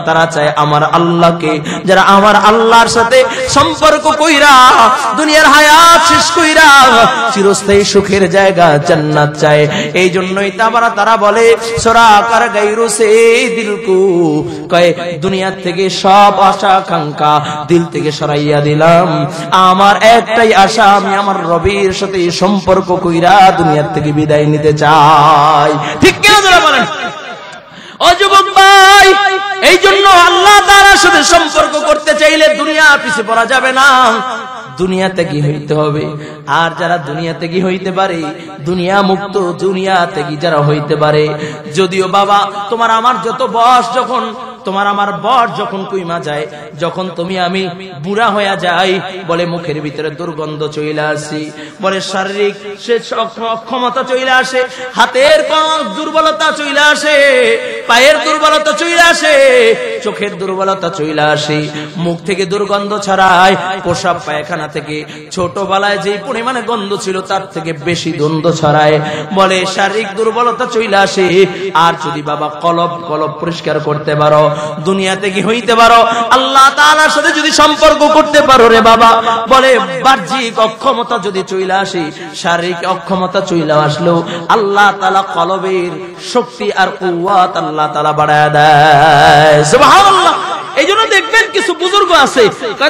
তারা চায় আমার আল্লাহকে। যারা আমার আল্লাহর সাথে সম্পর্ক কইরা দুনিয়ার হায়াত শেষ কইরা চিরস্থায়ী সুখের জায়গা জান্নাত চায়। এই জন্যই তারা বলে সরা কার গায়রু সে দিলকু, কয় দুনিয়া থেকে সব আশা আকাঙ্ক্ষা দিল থেকে সরাইয়া দিলাম, আমার একটাই আশা আমি আমার রবের সাথে সম্পর্ক কইরা দুনিয়ার থেকে বিদায় নিতে চাই। ঠিক কিনা যারা বলেন? ও যুবক ভাই, এই জন্য আল্লাহ তাআলার সাথে সম্পর্ক করতে চাইলে দুনিয়ার পিছে পড়া যাবে না, দুনিয়াতে কি হইতে হবে। আর যারা দুনিয়াতে কি হইতে পারে, দুনিয়া মুক্ত দুনিয়াতে কি যারা হইতে পারে, যদিও বাবা তোমার আমার যত বয়স, যখন তোমার আমার বয়স যখন কইমা যায়, যখন তুমি আমি বুড়া হইয়া যাই, বলে মুখের ভিতরে দুর্গন্ধ চলে আসে, বলে শারীরিক সে অক্ষমতা চলে আসে, হাতের দুর্বলতা চলে আসে, পায়ের দুর্বলতা চলে আসে, চোখের দুর্বলতা চলে আসে, মুখ থেকে দুর্গন্ধ ছড়ায়, প্রসাব পায়খানা থেকে ছোটবেলায় যে পরিমাণে গন্ধ ছিল তার থেকে বেশি গন্ধ ছড়ায়, বলে শারীরিক দুর্বলতা চলে আসে। আর যদি বাবা কলব পরিষ্কার করতে পারো, দুনিয়াতে কি হইতে পারো, আল্লাহ তাআলার সাথে যদি সম্পর্ক করতে পারো রে বাবা, বলে বাহ্যিক অক্ষমতা যদি চলে আসে, শারীরিক অক্ষমতা চলে আসলো, আল্লাহ তাআলা কলবের শক্তি আর কুওয়াত আল্লাহ তাআলা বাড়ায় দেয়। সুবহানাল্লাহ। এই জন্য দেখবেন কিছু বুজুর্গ আছে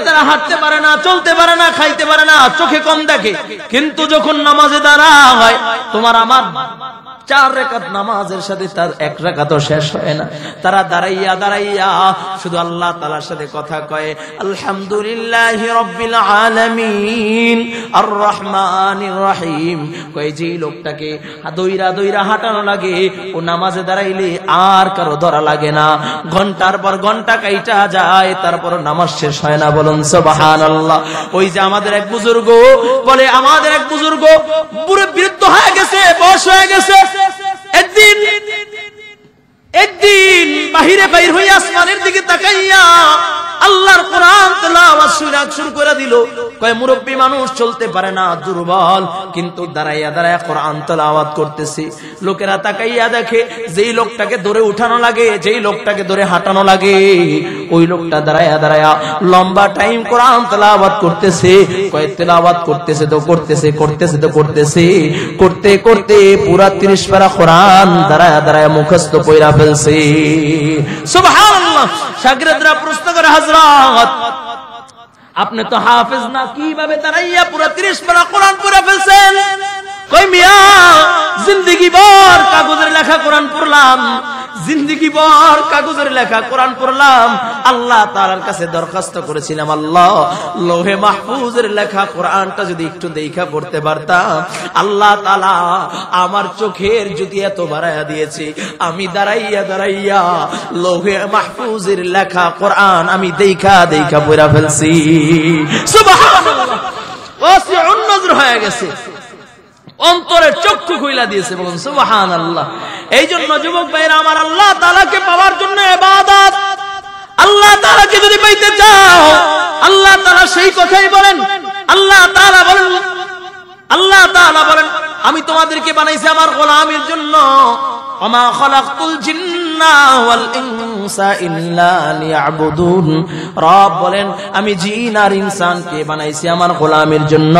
তারা হাঁটতে পারে না, চলতে পারে না, খাইতে পারে না, চোখে কম দেখে, কিন্তু যখন নামাজে দাঁড়ায় তোমার আমার 4 রাকাত নামাজের সাথে তার 1 রাকাতও শেষ হয় না। তারা দাঁড়াইয়া দাঁড়াইয়া শুধু আল্লাহ তাআলার সাথে কথা কয়, আলহামদুলিল্লাহি রাব্বিল আলামিন আর রহমানির রহিম। কয় যে লোকটাকে দইরা দইরা হাঁটানো লাগে ও নামাজে দাঁড়াইলে আর কারো ধরা লাগে না, ঘন্টার পর ঘন্টা কাইটা যায় তারপর নামাজ শেষ হয় না। বলুন সুবহানাল্লাহ। ওই যে আমাদের এক বুজুর্গ বলে, আমাদের এক বুজুর্গ পুরো বৃদ্ধ হয়ে গেছে, বয়স হয়ে গেছে, একদিন বাহিরে বাইর হইয়া আসমানের দিকে তাকাইয়া আল্লাহর কোরআন তেলাওয়াত শুরু করে দিল। কয় মুরব্বী মানুষ চলতে পারে না, দুর্বল, কিন্তু দাঁড়াইয়া দাঁড়াইয়া কোরআন তেলাওয়াত করতেছে। লোকেরা তাকাইয়া দেখে যেই লোকটাকে ধরে উঠানো লাগে, যেই লোকটাকে ধরে হাঁটানো লাগে, ওই লোকটা দাঁড়াইয়া দাঁড়াইয়া লম্বা টাইম কোরআন তেলাওয়াত করতেছে। কয় তেলাওয়াত করতেছে তো করতেছে, করতেছে তো করতেছে, করতে করতে পুরা 30 পারা কোরআন দাঁড়াইয়া দাঁড়াইয়া মুখস্থ কইরা ফেলছে। সুবহানাল্লাহ। শাগিরদরা প্রশ্ন করে, হযরত আপনি তো হাফেজ না, কিভাবে দাঁড়াইয়া পুরা 30 পারা কোরআন পড়ে ফেলছেন? কই মিয়া, জিন্দেগি ভর কাগজের লেখা কোরআন পড়লাম, জিন্দেগি ভর কাগজের লেখা কোরআন পড়লাম। আল্লাহ তাআলার কাছে দরখাস্ত করেছিলাম, আল্লাহ লৌহে মাহফুজের লেখা কোরআনটা যদি একটু দেখা পড়তে পারতাম। আল্লাহ তাআলা আমার চোখের যদি এত বাড়াইয়া দিয়েছে, আমি দাঁড়াইয়া দাঁড়াইয়া লৌহে মাহফুজের লেখা কোরআন আমি দেখা দেখা পড়া ফেলছি। সুবহানাল্লাহ। ওয়াসিউন নজর হয়ে গেছে, অন্তরের চক্ষু খুইলা দিয়েছে। বলুন সুবহানাল্লাহ। এই জন্য যুবক ভাইরা আমার, আল্লাহ তাআলাকে পাওয়ার জন্য ইবাদত, আল্লাহ তাআলাকে যদি পাইতে চাও, আল্লাহ তাআলা সেই কথাই বলেন। আল্লাহ তাআলা বলেন আমি তোমাদেরকে বানাইছি আমার গোলামের জন্য। ওমা খালাকতুল জিন্না ওয়াল ইনসা ইল্লা লিয়াবুদুন। রব বলেন আমি জিন আর ইনসানকে বানাইছি আমার গোলামের জন্য।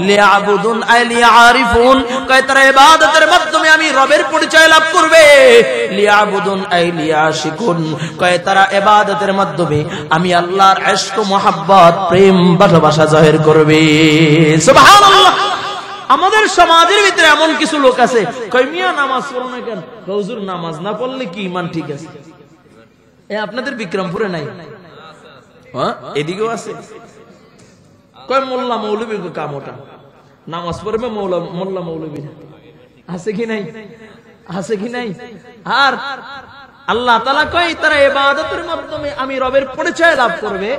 লিয়াবুদুন আই লিয়ারিফুন, কয় তারা ইবাদতের মাধ্যমে আমি রবের পরিচয় লাভ করবে। লিয়াবুদুন আই লিয়াশিকুন, কয় তারা ইবাদতের মাধ্যমে আমি আল্লাহর ইশক মোহাব্বত প্রেম ভালোবাসা জাহির করবে। সুবহানাল্লাহ। আমাদের সমাজের ভিতরে এমন কিছু লোক আছে, কয় মিয়া নামাজ পড়ো না কেন? হুজুর নামাজ না পড়লে কি ইমান ঠিক আছে? আপনাদের বিক্রমপুরে নাই? হ্যাঁ, এদিকেও আছে। কয় মোল্লা মৌলবী কাম ওটা, নামাজ পড়বে মোল্লা মৌলবী। আছে কি নাই? আছে কি নাই? আর আল্লাহ তাআলা কয় তারা ইবাদতের মাধ্যমে আমি রবের পরিচয় লাভ করবে,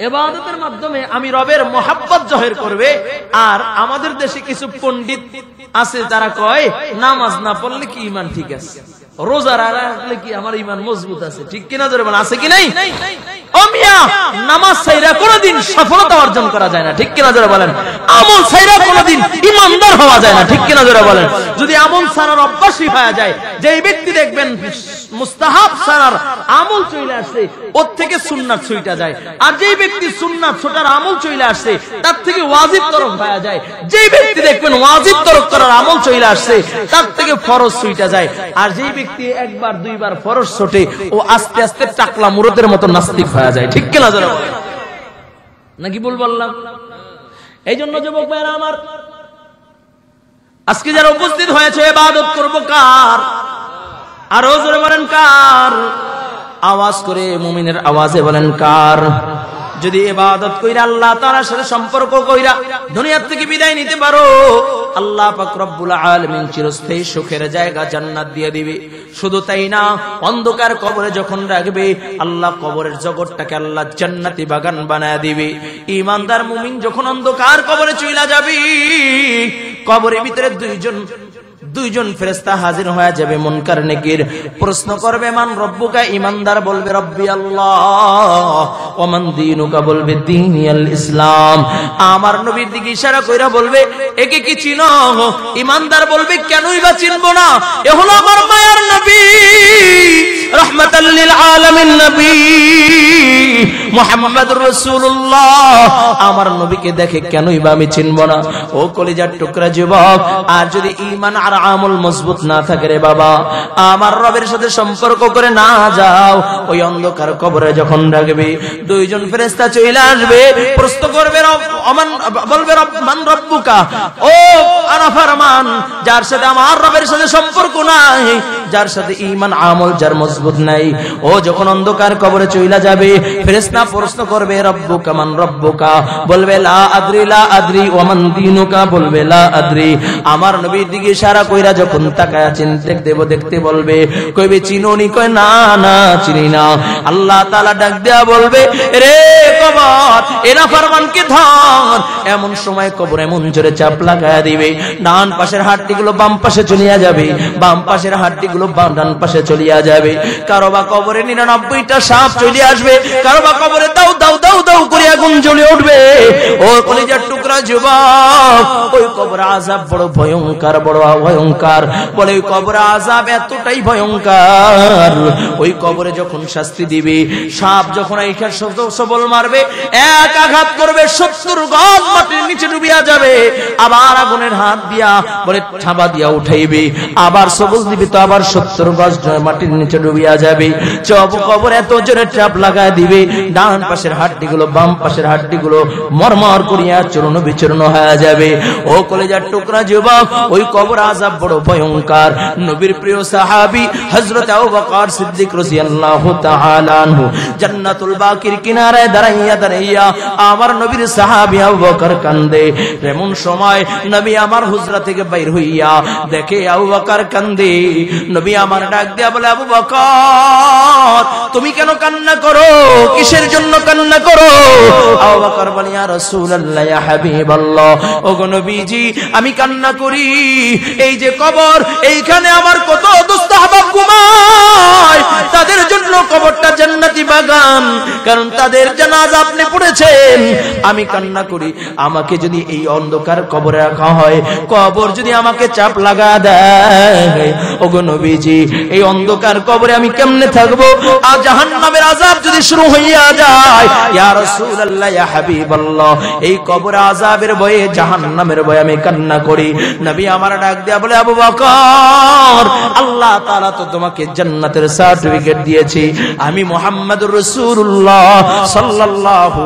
ইবাদতের মাধ্যমে আমি রবের মোহাব্বত জাহির করবে। আর আমাদের দেশে কিছু পণ্ডিত আছে যারা কয় নামাজ না পড়লে কি ইমান ঠিক আছে, রোজা রাখলে কি আমার ইমান মজবুত আছে। ঠিক কিনা জোরে বলেন, আছে কি নাই? ও মিয়া, নামাজ ছাইরা কোনদিন সফলতা অর্জন করা যায় না। ঠিক কিনা জোরে বলেন। আমল ছাইরা কোনদিন ঈমানদার হওয়া যায় না। ঠিক কিনা জোরে বলেন। যদি আমল ছাড়ার অভ্যাসই হয়ে যায়, যেই ব্যক্তি দেখবেন মুস্তাহাব ছাড়ার আমল চলে আসছে, ওর থেকে সুন্নাত ছুইটা যায়। আর যেই ব্যক্তি সুন্নাত ছোটার আমল চলে আসছে, তার থেকে ওয়াজিব তরফ হয়ে যায়। যেই ব্যক্তি দেখবেন ওয়াজিব তরফ করার আমল চলে আসছে, তার থেকে ফরজ ছুইটা যায়। আর যেই ব্যক্তি একবার দুইবার ফরজ ছোটে, ও আস্তে আস্তে টাকলা মুরতের মতো নাস্তিক হয়ে যায়। ঠিক কিনা জোরে বলেন, নাকি ভুল বললাম? এই জন্য যুবক ভাইরা আমার, আজকে যারা উপস্থিত হয়েছে, ইবাদত করব কার? আরো জোরে বলেন কার? আওয়াজ করে মুমিনের আওয়াজে বলেন কার? যদি ইবাদত কইরা আল্লাহ তাআলার সাথে সম্পর্ক কইরা দুনিয়া থেকে বিদায় নিতে পারো, আল্লাহ পাক রব্বুল আলামিন চিরস্থায়ী সুখের জায়গা জান্নাত দিয়ে দিবে। শুধু তাই না, অন্ধকার কবরে যখন রাখবে, আল্লাহ কবরের জগৎটাকে আল্লাহ জান্নাতি বাগান বানায় দিবে। ঈমানদার মুমিন যখন অন্ধকার কবরে চইলা যাবে, কবরের ভিতরে দুইজন ফেরেশতা হাজির হয়ে যাবে। মুনকার নেকির প্রশ্ন করবে, মান রব্বুকা? ঈমানদার বলবে রব্বি আল্লাহ। ওয়া মান দীনুকা? বলবে দীনি আল ইসলাম। আমার নবীর দিকে ইশারা কইরা বলবে, একে কি চিনো? ঈমানদার বলবে, কেনই বা চিনবো না, এ হলো আমার মায়ার নবী, রাহমাতাল লিল আলামিন নবী মুহাম্মাদুর রাসূলুল্লাহ আমার নবীকে দেখে কেনই বা আমি চিনব না? ও কলিজার টুকরা যুবক, আর যদি ঈমান আর আমল মজবুত না থাকে রে বাবা, আমার রবের সাথে সম্পর্ক করে না যাও, ওই অন্ধকার কবরে যখন রাখবে দুইজন ফেরেশতা চলে আসবে, প্রশ্ন করবে বলবে মান রব্বুকা, ও আনাফরমান, যার সাথে আমার রবের সাথে সম্পর্ক নাই, যার সাথে ঈমান আমল যার মজবুত নাই, ও যখন অন্ধকার কবরে চলে যাবে ফেরেশতা প্রশ্ন করবে রব্বুকা মান রব্বুকা, বলবে লা আদরি লা আদরি, ওয়া মান দীনুকা, বলবে লা আদরি। আমার নবীর দিকে ইশারা কইরা যখন তাকায়া চিনতে দেব দেখতে বলবে, কইবে চিনোনি? কয় না না চিনি না। আল্লাহ তাআলা ডাক দেয়া বলবে, রে কবর এনা ফরমানকে ধর। এমন সময় কবর এমন জোরে চাপ লাগায়া দিবে, ডান পাশের হাড়গুলো বাম পাশে চলিয়া যাবে, বাম পাশের হাড়গুলো ডান পাশে চলিয়া যাবে। কারো বা কবরে 99টা সাপ চলে আসবে, কারো বা কবরে দাউ দাউ দাউ দাউ করে আগুন জ্বলে উঠবে। ও কলিজার টুকরা যুবক, ওই কবর আযাব বড় ভয়ঙ্কর, বড় ভয়ঙ্কর। বলে ওই কবর আযাব এতটাই ভয়ঙ্কর, ওই কবরে যখন শাস্তি দিবে, সাপ যখন এইখানে সবল মারবে, এক আঘাত করবে 70 গজ মাটির নিচে ডুবিয়া যাবে, আবার আগুনের হাত দিয়া বলে থাবা দিয়া উঠাইবে, আবার সবল দিবে তো আবার 70 গজ মাটির নিচে ডুবিয়া যাবে। কবর এত জোরে চাপ লাগায় দিবে, ডান পাশের হাড়গুলো বাম পাশের হাড়গুলো মরমর করিয়া চূর্ণ বিচূর্ণ হয়ে যাবে। ও কলিজার টুকরা যুবক, ওই কবর আযাব বড় ভয়ঙ্কর। নবীর প্রিয় সাহাবী হযরত আবু বকর সিদ্দিক রাদিয়াল্লাহু তাআলা আনহু জান্নাতুল বাকির কিনারায় দাঁড়াইয়া দাঁড়াইয়া আমার নবীর সাহাবী আবু বকর কান্দে। এমন সময় নবী আমার হুজরা থেকে বাইর হইয়া দেখে আবু বকর কান্দে। নবী আমার ডাক দিয়া বলে, আবু বকর তুমি কেন কান্না করো? কিসের জন্য কান্না করো? আবু বকর বলে, ইয়া রাসূলুল্লাহ, ইয়া হাবিবাল্লাহ, ওগো নবীজি আমি কান্না করি, এই যে কবর, এইখানে আমার কত দোস্ত আহবাব ঘুমায়, তাদের জন্য কবরটা জান্নাতি বাগান, কারণ তাদের জানাজা আপনি পড়েছেন। আমি কান্না করি, আমাকে যদি এই অন্ধকার কবরে রাখা হয়, কবর যদি আমাকে চাপ লাগা দেয়, ওগো নবীজি এই অন্ধকার কবরে আমি কেমনে থাকবো? আর জাহান্নামের আযাব যদি শুরু হইয়া যায়, ইয়া রাসূলুল্লাহ, ইয়া হাবিবাল্লাহ, এই কবর আযাবের ভয়ে, জাহান্নামের ভয়ে আমি কান্না করি। নবী আমার ডাক দেয়া বলে, আবু বকর আল্লাহ তাআলা তো তোমাকে জান্নাতের সার্টিফিকেট দিয়েছে। আমি মুহাম্মদুর রাসূলুল্লাহ সাল্লাল্লাহু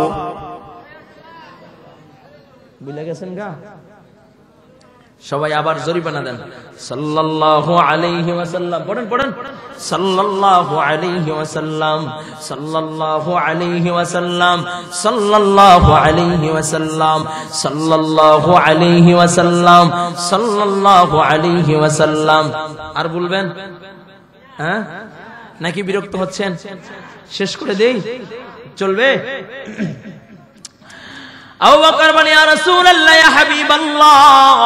বুঝলে গেছেন গা? সবাই আবার জরিমানা দেন, সাল্লাল্লাহু আলাইহি ওয়াসাল্লাম পড়েন পড়েন, সাল্লাল্লাহু আলাইহি ওয়াসাল্লাম, সাল্লাল্লাহু আলাইহি ওয়াসাল্লাম, সাল্লাল্লাহু আলাইহি ওয়াসাল্লাম, সাল্লাল্লাহু আলাইহি ওয়াসাল্লাম, সাল্লাল্লাহু আলাইহি ওয়াসাল্লাম। আর বলবেন হ্যাঁ নাকি বিরক্ত হচ্ছেন? শেষ করে দেই, চলবে? আবু বকর বলে, ইয়া রাসূলুল্লাহ, ইয়া হাবিবাল্লাহ,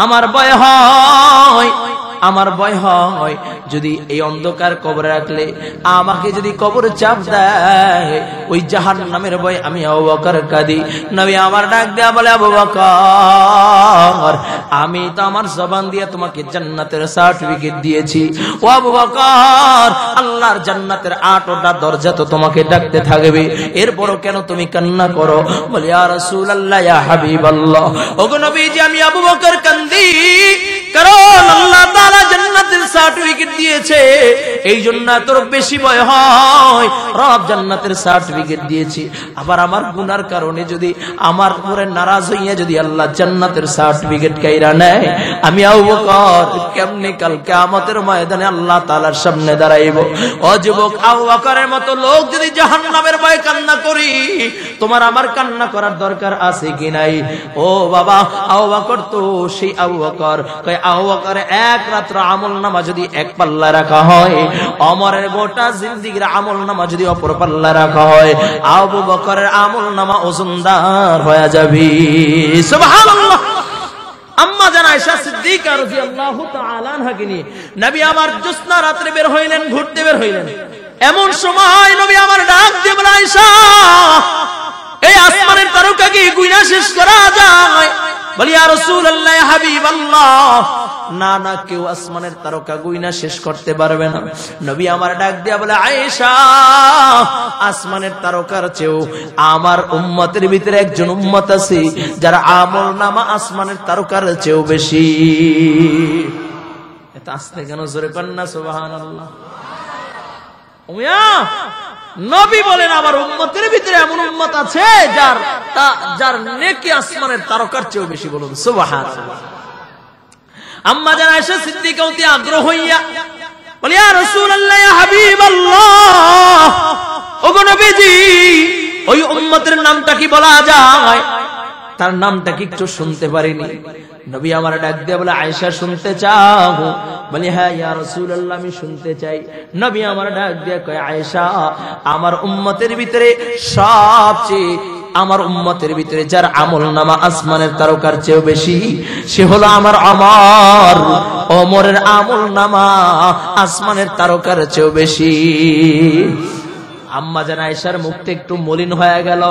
আমার ভয় হয়, আমার ভয় হয় যদি এই অন্ধকার কবরে রাখলে আমাকে যদি কবরে চাপ দেয়, ওই জাহান্নামের ভয় আমি আবু বকর কাঁদি। নবী আমার ডাক দেয়া বলে, আবু বকর আমি তো আমার জবান দিয়ে তোমাকে জান্নাতের সার্টিফিকেট দিয়েছি। ও আবু বকর আল্লাহর জান্নাতের 8টা দরজা তো তোমাকে ডাকতে থাকবে, এরপরও কেন তুমি কান্না করো? বলে, ইয়া রাসূলুল্লাহ, ইয়া হাবিবাল্লাহ, ওগো নবীজি আমি আবু বকর কান্দি, কারণ আল্লাহ তাআলা জান্নাতের সার্টিফিকেট দিয়েছে, এই জন্য তোর বেশি ভয় হয়। রব জান্নাতের সার্টিফিকেট দিয়েছি, আবার আমার গুনার কারণে যদি আমার উপরে নারাজ হইয়া যদি আল্লাহ জান্নাতের সার্টিফিকেট কাইরা নেয়, আমি আবু বকর কেমনে কাল কিয়ামতের ময়দানে আল্লাহ তাআলার সামনে দাঁড়াইব? ও যুবক, আবু বকরের মতো লোক যদি জাহান্নামের ভয়ে কান্না করি, তোমার আমার কান্না করার দরকার আছে কি নাই? ও বাবা, আবু বকর তো সেই আবু বকর, আবু বকরের এক রাত্র আমলনামা যদি এক পাল্লা রাখা হয়, ওমরের গোটা জিন্দেগীর আমলনামা যদি অপর পাল্লা রাখা হয়, আবু বকরের আমলনামা ওজনদার হয়ে যাবে। সুবহানাল্লাহ। আম্মা জান আয়েশা সিদ্দিকা রাদিয়াল্লাহু তাআলা আনহা কে নিয়ে নবী আমার জ্যোৎস্না রাতে বের হইলেন, ঘুরতে বের হইলেন। এমন সময় নবী আমার ডাক দিয়ে বলে, আয়েশা এই আসমানের তারকা কি গুইনা শেষ করা যায়? বলি ইয়া রাসূলুল্লাহ ইয়া হাবিবাল্লাহ, না না, কেউ আসমানের তারকা গুইনা শেষ করতে পারবে না। নবী আমার ডাক দিয়া বলে, আয়েশা, আসমানের তারকার চেয়েও আমার উম্মতের ভিতরে একজন উম্মত আছে যার আমল নামা আসমানের তারকার চেয়েও বেশি। এত আস্তে কেন, জোরে কন্না সুবহানাল্লাহ। নবী বলেন আমার উম্মতের ভিতরে এমন উম্মত আছে যার নেকি আসমানের তারকার চেয়েও বেশি। বলুন সুবহানাল্লাহ। আম্মা জান আয়েশা সিদ্দিকা অতি আগ্রহ হইয়া বলে, ইয়া রাসূলুল্লাহ ইয়া হাবিবাল্লাহ, ওগো নবীজি, ওই উম্মতের নামটা কি বলা যায়? তার নামটা কি একটু শুনতে পারিনি? নবী আমার ডাক দিয়ে বলে, আয়েশা শুনতে চাও? বলি হ্যাঁ ইয়া রাসূলুল্লাহ, আমি শুনতে চাই। নবী আমার ডাক দিয়ে কয়, আয়েশা, আমার উম্মতের ভিতরে সবচেয়ে, আমার উম্মতের ভিতরে যার আমল নামা আসমানের তারকার চেয়েও বেশি, সে হলো আমার ওমরের আমল নামা আসমানের তারকার চেয়েও বেশি। আম্মা জান আয়েশার মুখটা একটু মলিন হয়ে গেল,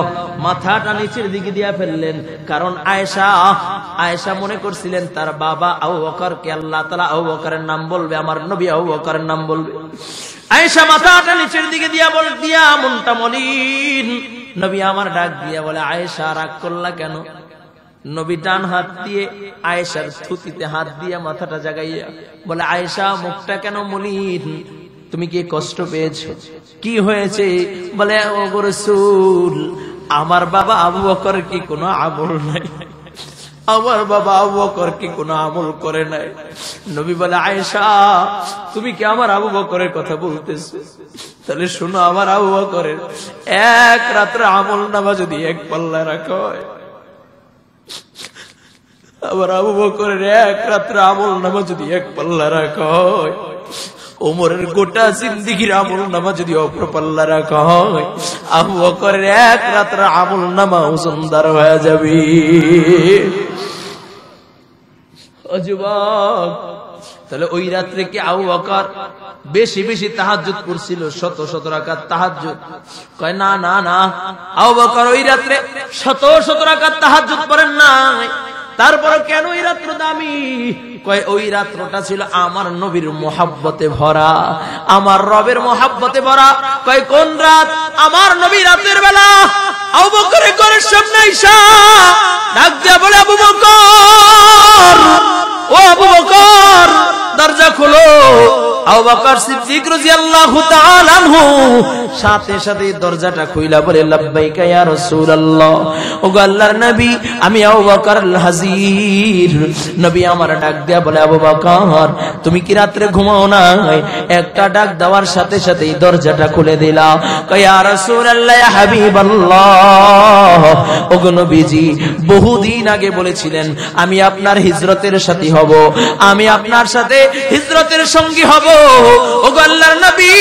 মাথাটা নিচের দিকে দিয়া ফেললেন। কারণ আয়েশা মনে করছিলেন তার বাবা আবু বকরকে আল্লাহ তাআলা আবু বকরের নাম বলবে, আমার নবী আবু বকরের নাম বলবে। আয়েশা মাথাটা নিচের দিকে দিয়া মনটা মলিন। নবী আমার ডাক দিয়া বলে, আয়েশা রাগ করলা কেন? নবী ডান হাত দিয়ে আয়েশার থুতিতে হাত দিয়া মাথাটা জাগাইয়া বলে, আয়েশা, মুখটা কেন মলিন? তুমি কি কষ্ট পেয়েছো? কি হয়েছে? বলে, ওগো রাসূল, আমার বাবা আবু বকর কি কোনো আমল নাই? আমার বাবা আবু বকর কি কোনো আমল করে নাই? নবী বলে, আয়েশা, তুমি কি আমার আবু বকরের কথা বলতেছো? তাহলে শোনো, আমার আবু বকরের এক রাত্রে আমল নামা যদি এক পাল্লা রাখা হয়, আমার আবু বকরের এক রাত্রে আমল নামা যদি এক পাল্লা রাখা হয়, ওমরের গোটা জিন্দেগীর আমল নামা যদি অপর পাল্লা রাখা হয়, আবু বকরের এক রাত্রে আমল নামা ওজনদার হয়ে যাবে। ও যুবক, তাহলে ওই রাত্রে কি আবু বকর বেশি বেশি তাহাজ্জুদ পড়ছিল? শত শত রাকাত তাহাজ্জুদ? কয় না না না, আবু বকর ওই রাত্রে শত শত রাকাত তাহাজ্জুদ পড়েন নাই। তারপর কেন ওই রাত্র দামি? কয় ওই রাত্রটা ছিল আমার নবীর মোহাব্বতে ভরা, আমার রবের মোহাব্বতে ভরা। কয় কোন রাত? আমার নবী রাতের বেলা আবু বকরের ঘরের সামনে আইসা ডাক দিয়া বলে, আবু বকর, ও আবু বকর, দরজা খোলো। আবু বকর সিদ্দিক রাদিয়াল্লাহু তাআলা আনহু সাথে সাথে দরজাটা খুইলা বলে, লাব্বাইকা ইয়া রাসূলুল্লাহ, ওগো আল্লাহর নবী, আমি আবু বকর আল হাজির। নবী আমার ডাক দেয়া বলে, আবু বকর, তুমি কি রাত্রে ঘুমাও নাই? একটা ডাক দেওয়ার সাথে সাথেই দরজাটা খুলে দিলা। কয়, ইয়া রাসূলুল্লাহ ইয়া হাবিবাল্লাহ, ওগো নবীজি, বহুদিন আগে বলেছিলেন আমি আপনার হিজরতের সাথী হব, আমি আপনার সাথে হিজরতের সঙ্গী হব। ওগো আল্লাহর নবী,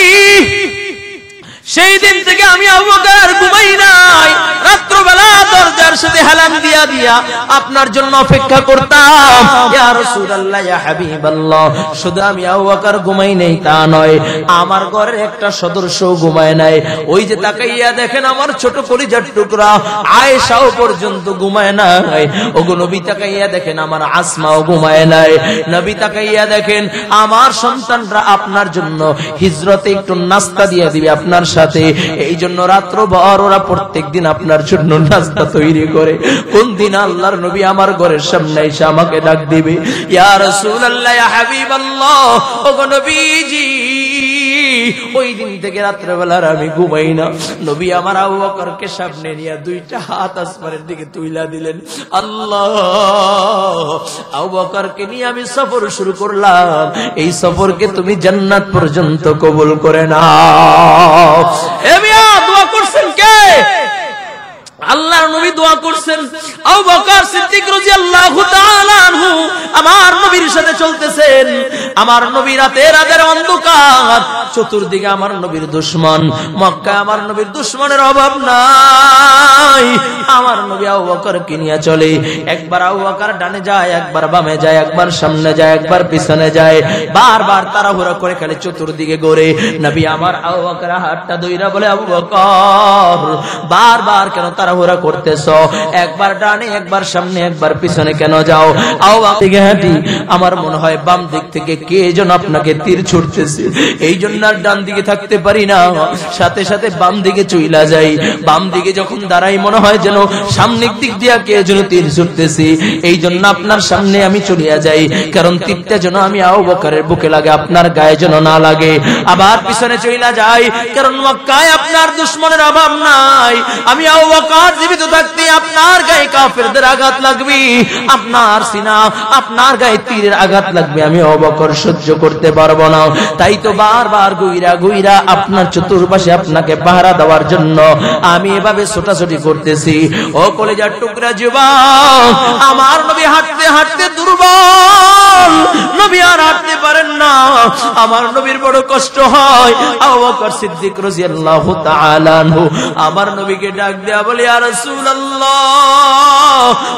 সেই দিন থেকে আমি আবু বকর ঘুমাই নাই, রাত্রবেলা দরজার সাথে হেলান দিয়া দিয়া আপনার জন্য অপেক্ষা করতাম। ইয়া রাসূলুল্লাহ ইয়া হাবিবাল্লাহ, শুধু আমি আবু বকর ঘুমাই নাই তা নয়, আমার ঘরের একটা সদস্য ঘুমায় নাই। ওই যে তাকাইয়া দেখেন আমার ছোট কলিজার টুকরা আয়েশাও পর্যন্ত ঘুমায় নাই। ওগো নবী, তাকাইয়া দেখেন আমার আসমাও ঘুমায় নাই। নবী, তাকাইয়া দেখেন আমার সন্তানরা আপনার জন্য হিজরতে একটু নাস্তা দিয়ে দিবে আপনার সাথে। এই জন্য রাত্রভর ওরা প্রত্যেকদিন আপনার জন্য নাস্তা তৈরি করে। কোন দিন আল্লাহর নবী আমার ঘরের সামনে এসে আমাকে ডাক দিবে, ইয়া রাসূলুল্লাহ ইয়া হাবিবাল্লাহ, ওগো নবীজি, ওই দিন থেকে রাত্রেবেলার আমি ঘুমাই না। নবী আমার আবু বকরকে সামনে নিয়ে দুইটা হাত আসমানের দিকে তুইলা দিলেন। আল্লাহ, আবু বকরকে নিয়ে আমি সফর শুরু করলাম, এই সফরকে তুমি জান্নাত পর্যন্ত কবুল করে নাও। এ মিয়া, দোয়া করছেন কে? আল্লাহর নবী দোয়া করছেন। আবু বকর সিদ্দিক রাদিয়াল্লাহু তাআলা আনহু আমার নবীর সাথে চলতেছেন। আমার নবী রাতের অন্ধকার, চতুর্দিকে আমার নবীর দুশমন, মক্কায় আমার নবীর দুশমনের অভাব নাই। আমার নবী আবু বকরকে নিয়ে চলে। একবার আবু বকর ডানে যায়, একবার বামে যায়, একবার সামনে যায়, একবার পিছনে যায়, বারবার তাড়াহুড়া করে খালি চতুর্দিকে ঘোরে। নবী আমার আবু বকর হাতটা ধইরা বলে, আবু বকর, বারবার কেন তাড়াহুড়া করতেছ? আসতেছো, একবার ডানে একবার সামনে একবার পিছনে কেন যাও? আও বাম দিকে হাঁটি, আমার মনে হয় বাম দিক থেকে কে যেন আপনাকে তীর ছুটতেছে, এই জন্য আর ডান দিকে থাকতে পারি না, সাথে সাথে বাম দিকে চইলা যাই। বাম দিকে যখন দাঁড়াই মনে হয় যেন সামনের দিক দিয়ে কে যেন তীর ছুটতেছে, এই জন্য আপনার সামনে আমি চলিয়া যাই, কারণ তীরটা যেন আমি আবু বকরের বুকে লাগে, আপনার গায়ে যেন না লাগে। আবার পিছনে চইলা যাই, কারণ মক্কায় আপনার দুশমনের অভাব নাই, আমি আবু বকর জীবিত থাকতে আপনার গায়ে কাফেরদের আঘাত লাগবে, আপনার সিনা আপনার গায়ে তীরের আঘাত লাগবে, আমি আবু বকর সহ্য করতে পারবো না। তাই তো বারবার গুইরা গুইরা আপনার চতুর্পাশে আপনাকে পাহারা দেওয়ার জন্য আমি এভাবে ছোটাছুটি করতেছি। ও কলেজার টুকরা যুবক, আমার নবী হাঁটতে হাঁটতে দুর্বল, নবী আর হাঁটতে পারেন না, আমার নবীর বড় কষ্ট হয়। আবু বকর সিদ্দিক রাদিয়াল্লাহু তাআলা আনহু আমার নবীকে ডাক দেয়া বলে, ইয়া রাসূলুল্লাহ,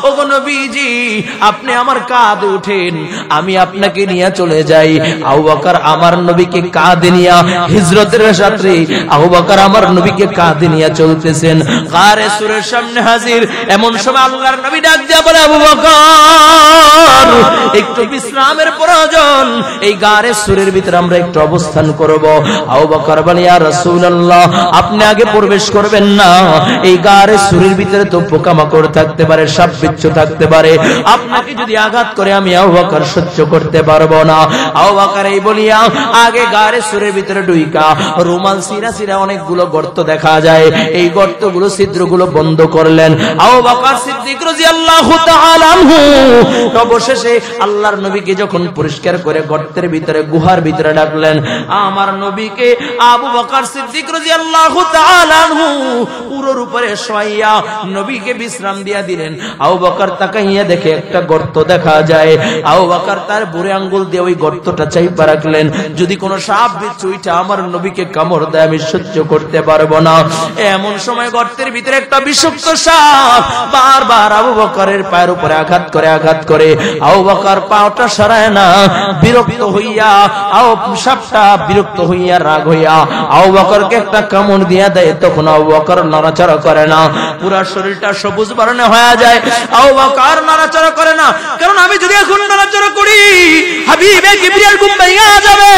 ওগো নবীজি, আপনি আমার কাঁধে উঠেন, আমি আপনাকে নিয়ে চলে যাই। আবু বকর আমার নবীকে কাঁধে নিয়ে হিজরতের রাতে আবু বকর আমার নবীকে কাঁধে নিয়ে চলতেছেন, গারে সুরের সামনে হাজির। এমন সময় আল্লাহর নবী ডাক দেয়া বলে, আবু বকর, একটু বিশ্রামের প্রয়োজন, এই গারে সুরের ভিতরে আমরা একটু অবস্থান করব। আবু বকর বলে, ইয়া রাসূলুল্লাহ, আপনি আগে প্রবেশ করবেন না, এই গারে সুরের ভিতরে তো পোকামাকড় থাকতে পারে, সাপ বিচ্ছু থাকতে পারে, আপনাকে যদি আঘাত করে আমি আবু বকর সহ্য করতে পারবো না। আবু বকর এই বলিয়া আগে গারে সুরের ভিতরে ঢুইকা রুমাল সিরা সিরা অনেকগুলো গর্ত দেখা যায়, এই গর্তগুলো ছিদ্রগুলো বন্ধ করলেন। আবু বকর সিদ্দিক রাদিয়াল্লাহু তাআলা আনহু অবশেষে আল্লাহর নবীকে যখন পরিষ্কার করে গর্তের ভিতরে গুহার ভিতরে ডাকলেন, আমার নবীকে আবু বকর সিদ্দিক রাদিয়াল্লাহু তাআলা আনহু পুরোর উপরে শোয়াইয়া নবীকে বিশ্রাম দিয়া দিলেন। আবু বকর তাকাইয়া দেখে একটা গর্ত দেখা যায়, আবু বকর তার বুড়ে আঙ্গুল দিয়ে ওই গর্তটা চাইপা রাখলেন, যদি কোনো সাপ বিচ্ছু উঠে আমার নবীকে কামড় দেয় আমি সহ্য করতে পারবো না। এমন সময় গর্তের ভিতরে একটা বিষাক্ত সাপ বারবার আবু বকরের পায়ের উপরে আঘাত করে আবু বকর পাওটা সরায় না, বিরক্ত হইয়া সাপটা বিরক্ত হইয়া রাগ হইয়া আবু বকরকে একটা কামড় দিয়া দেয়। তখন আবু বকর নড়াচড়া করে না, পুরো শরীরটা সবুজ বর্ণে হয়ে যায়। আবু বকর নড়াচড়া করে না, কারণ আমি যদি এখন নড়াচড়া করি হাবিবে কিবরিয়ার ঘুম ভাঙা যাবে,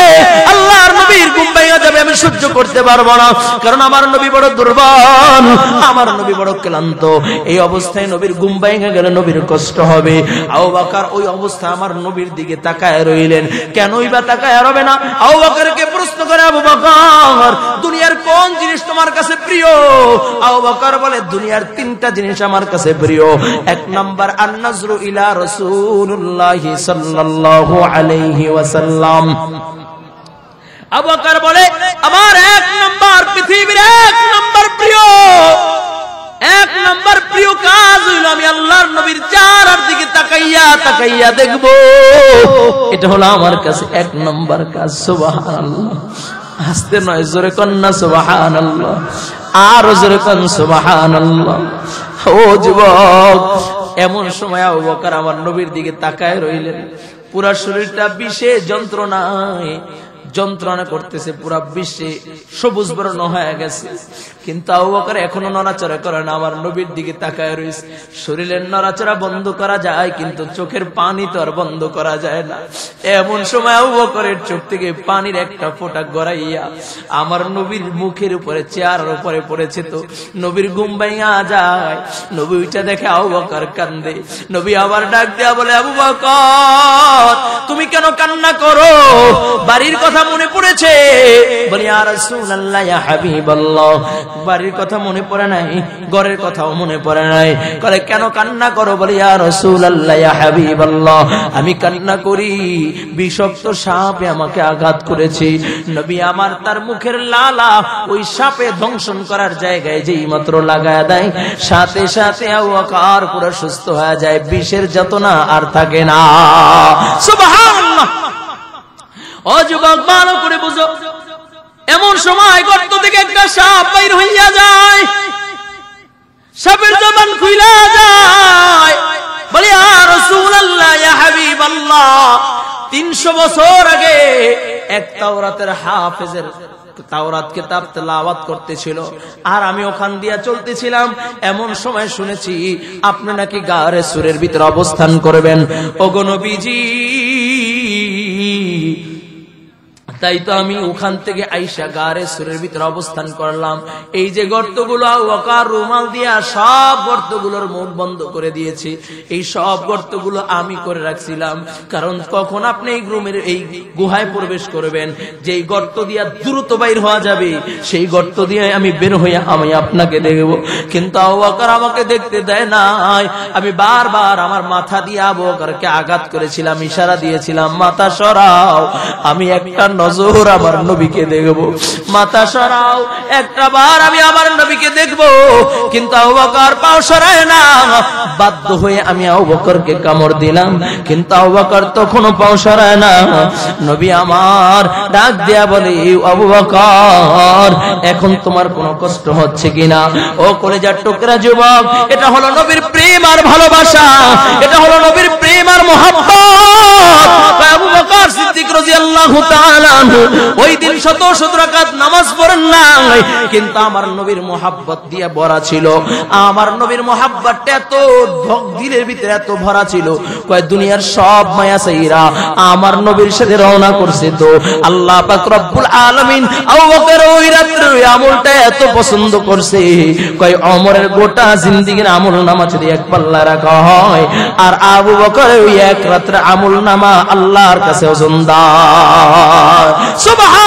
আল্লাহর নবীর ঘুম ভাঙা যাবে, আমি সহ্য করতে পারবো না, কারণ আমার নবী বড় দুর্বল, আমার নবী বড় ক্লান্ত। এই অবস্থায় নবীর ঘুম ভাঙা গেলে নবীর কষ্ট হবে। আবু বকর ওই অবস্থা আমার নবীর দিকে তাকায় রইলেন। কেনই বা তাকায় রবে না? আবু বকরকে প্রশ্ন করে, আবু বকর, দুনিয়ার কোন জিনিস তোমার কাছে প্রিয়? আবু বকর বলে, দুনিয়ার তিনটা জিনিস আমার কাছে প্রিয়। এক নাম্বার আন-নাজরু ইলা রাসূলুল্লাহি সাল্লাল্লাহু আলাইহি ওয়াসাল্লাম। আবু বকর বলে, আমার এক নাম্বার পৃথিবীর এক নাম্বার প্রিয়, এক নাম্বার প্রিয় কাজ হইল আমি আল্লাহর নবীর চেহারার দিকে তাকাইয়া তাকাইয়া দেখবো, এটা হলো আমার কাছে এক নাম্বার কাজ। সুবহানাল্লাহ, হাসতে নয়, জোরে কন্না সুবহানাল্লাহ, আর জোরে কন সুবহানাল্লাহ। ও যুবক, এমন সময় আবু বকর আমার নবীর দিকে তাকায় রইলেন, পুরা শরীরটা বিষে যন্ত্রণায় যন্ত্রণা করতেছে, পুরা বিশ্বে সবুজ বর্ণ হয়ে গেছে, কিন্তু আবু বকর এখনো নড়াচড়া করে না, আমার নবীর দিকে তাকায় রয়েছে। শরীরের নড়াচড়া বন্ধ করা যায়, কিন্তু চোখের পানি তো আর বন্ধ করা যায় না। এমন সময় আবু বকরের চোখ থেকে পানির একটা ফোঁটা গড়াইয়া আমার নবীর মুখের উপরে, চেয়ারের উপরে পড়েছে। তো নবীর ঘুম ভাঙা যায়, নবী ওইটা দেখে আবু বকর কান্দে। নবী আবার ডাক দেয়া বলে, আবু বকর, তুমি কেন কান্না করো? বাড়ির কথা মনে পড়েছে? বলি, ইয়া রাসূলুল্লাহ, ইয়া হাবিবাল্লাহ, বাড়ির কথা মনে পড়ে নাই, ঘরের কথাও মনে পড়ে নাই। বলে, কেন কান্না করো? বলি, ইয়া রাসূলুল্লাহ, ইয়া হাবিবাল্লাহ, আমি কান্না করি, বিষাক্ত সাপে আমাকে আঘাত করেছে। নবী আমার তার মুখের লালা ওই সাপে দংশন করার জায়গায় যেই মাত্র লাগায় দেয়, সাথে সাথে আবু বকর পুরো সুস্থ হয়ে যায়, বিষের যাতনা আর থাকে না। সুবহানাল্লাহ। ও যুবক, ভালো করে বুঝো, এমন সময় গর্ত থেকে একটা সাপ বাইর হইয়া যায়, সাপের জবান খুইলা যায়। বলে, ইয়া রাসূলুল্লাহ, ইয়া হাবিবাল্লাহ, 300 বছর আগে এক তাওরাতের হাফেজের তাওরাত কিতাব তেলাওয়াত করতেছিল, আর আমি ওখান দিয়া চলতেছিলাম। এমন সময় শুনেছি আপনি নাকি গারে সুরের ভিতরে অবস্থান করবেন। ওগো নবীজি, তাই তো আমি ওখান থেকে আইসা গারে সুরের ভিতরে অবস্থান করলাম। এই যে গর্তগুলো ওয়াকার রুমাল দিয়া সব গর্তগুলোর মুখ বন্ধ করে দিয়েছি। এই সব গর্তগুলো আমি করে রাখছিলাম, কারণ কখন আপনি এই রুমের এই গুহায় প্রবেশ করবেন, যেই গর্ত দিয়া দ্রুত বাইর হওয়া যাবে, সেই গর্ত দিয়ে আমি বের হইয়া আমি আপনাকে দেখব। কিন্তু আবু বকর আমাকে দেখতে দেয় নাই। আমি বারবার আমার মাথা দিয়ে আবু বকরকে আঘাত করেছিলাম, ইশারা দিয়েছিলাম, মাথা সরাও, আমি একটা নজর আমার নবীকে দেখব, মাথা সরাও, একটা বার আমি আমার নবীকে দেখব। কিন্তু আবু বকর পাও সরায় না। বাধ্য হয়ে আমি আবু বকরকে কামড় দিলাম, কিন্তু আবু বকর তখনও পাও সরায় না। নবী আমার ডাক দেয়া বলে, আবু বকর, এখন তোমার কোনো কষ্ট হচ্ছে কিনা? ও কলেজার টুকরা যুবক, এটা হলো নবীর প্রেম আর ভালোবাসা, এটা হলো নবীর প্রেম আর মহব্বত। আবু বকর সিদ্দিক রাদিয়াল্লাহু তাআলা ওই দিন শত শত রাকাত নামাজ পড়েন নাই, কিন্তু আমার নবীর মহব্বত দিয়ে ভরা ছিল। আমার নবীর মহব্বতটা এত দিলের ভিতরে এত ভরা ছিল, কয় দুনিয়ার সব মায়া সাইরা আমার নবীর সাথে রওনা করছে। তো আল্লাহ পাক রব্বুল আলামিন আবু বকর ওই রাত্রে ওই আমলটা এত পছন্দ করছে, কয় ওমরের গোটা জিন্দেগীর আমলনামা যদি এক পাল্লা রাখা হয়, আর আবু বকরের ওই এক রাত্রে আমলনামা আল্লাহর কাছে ওজনদার। সুবহান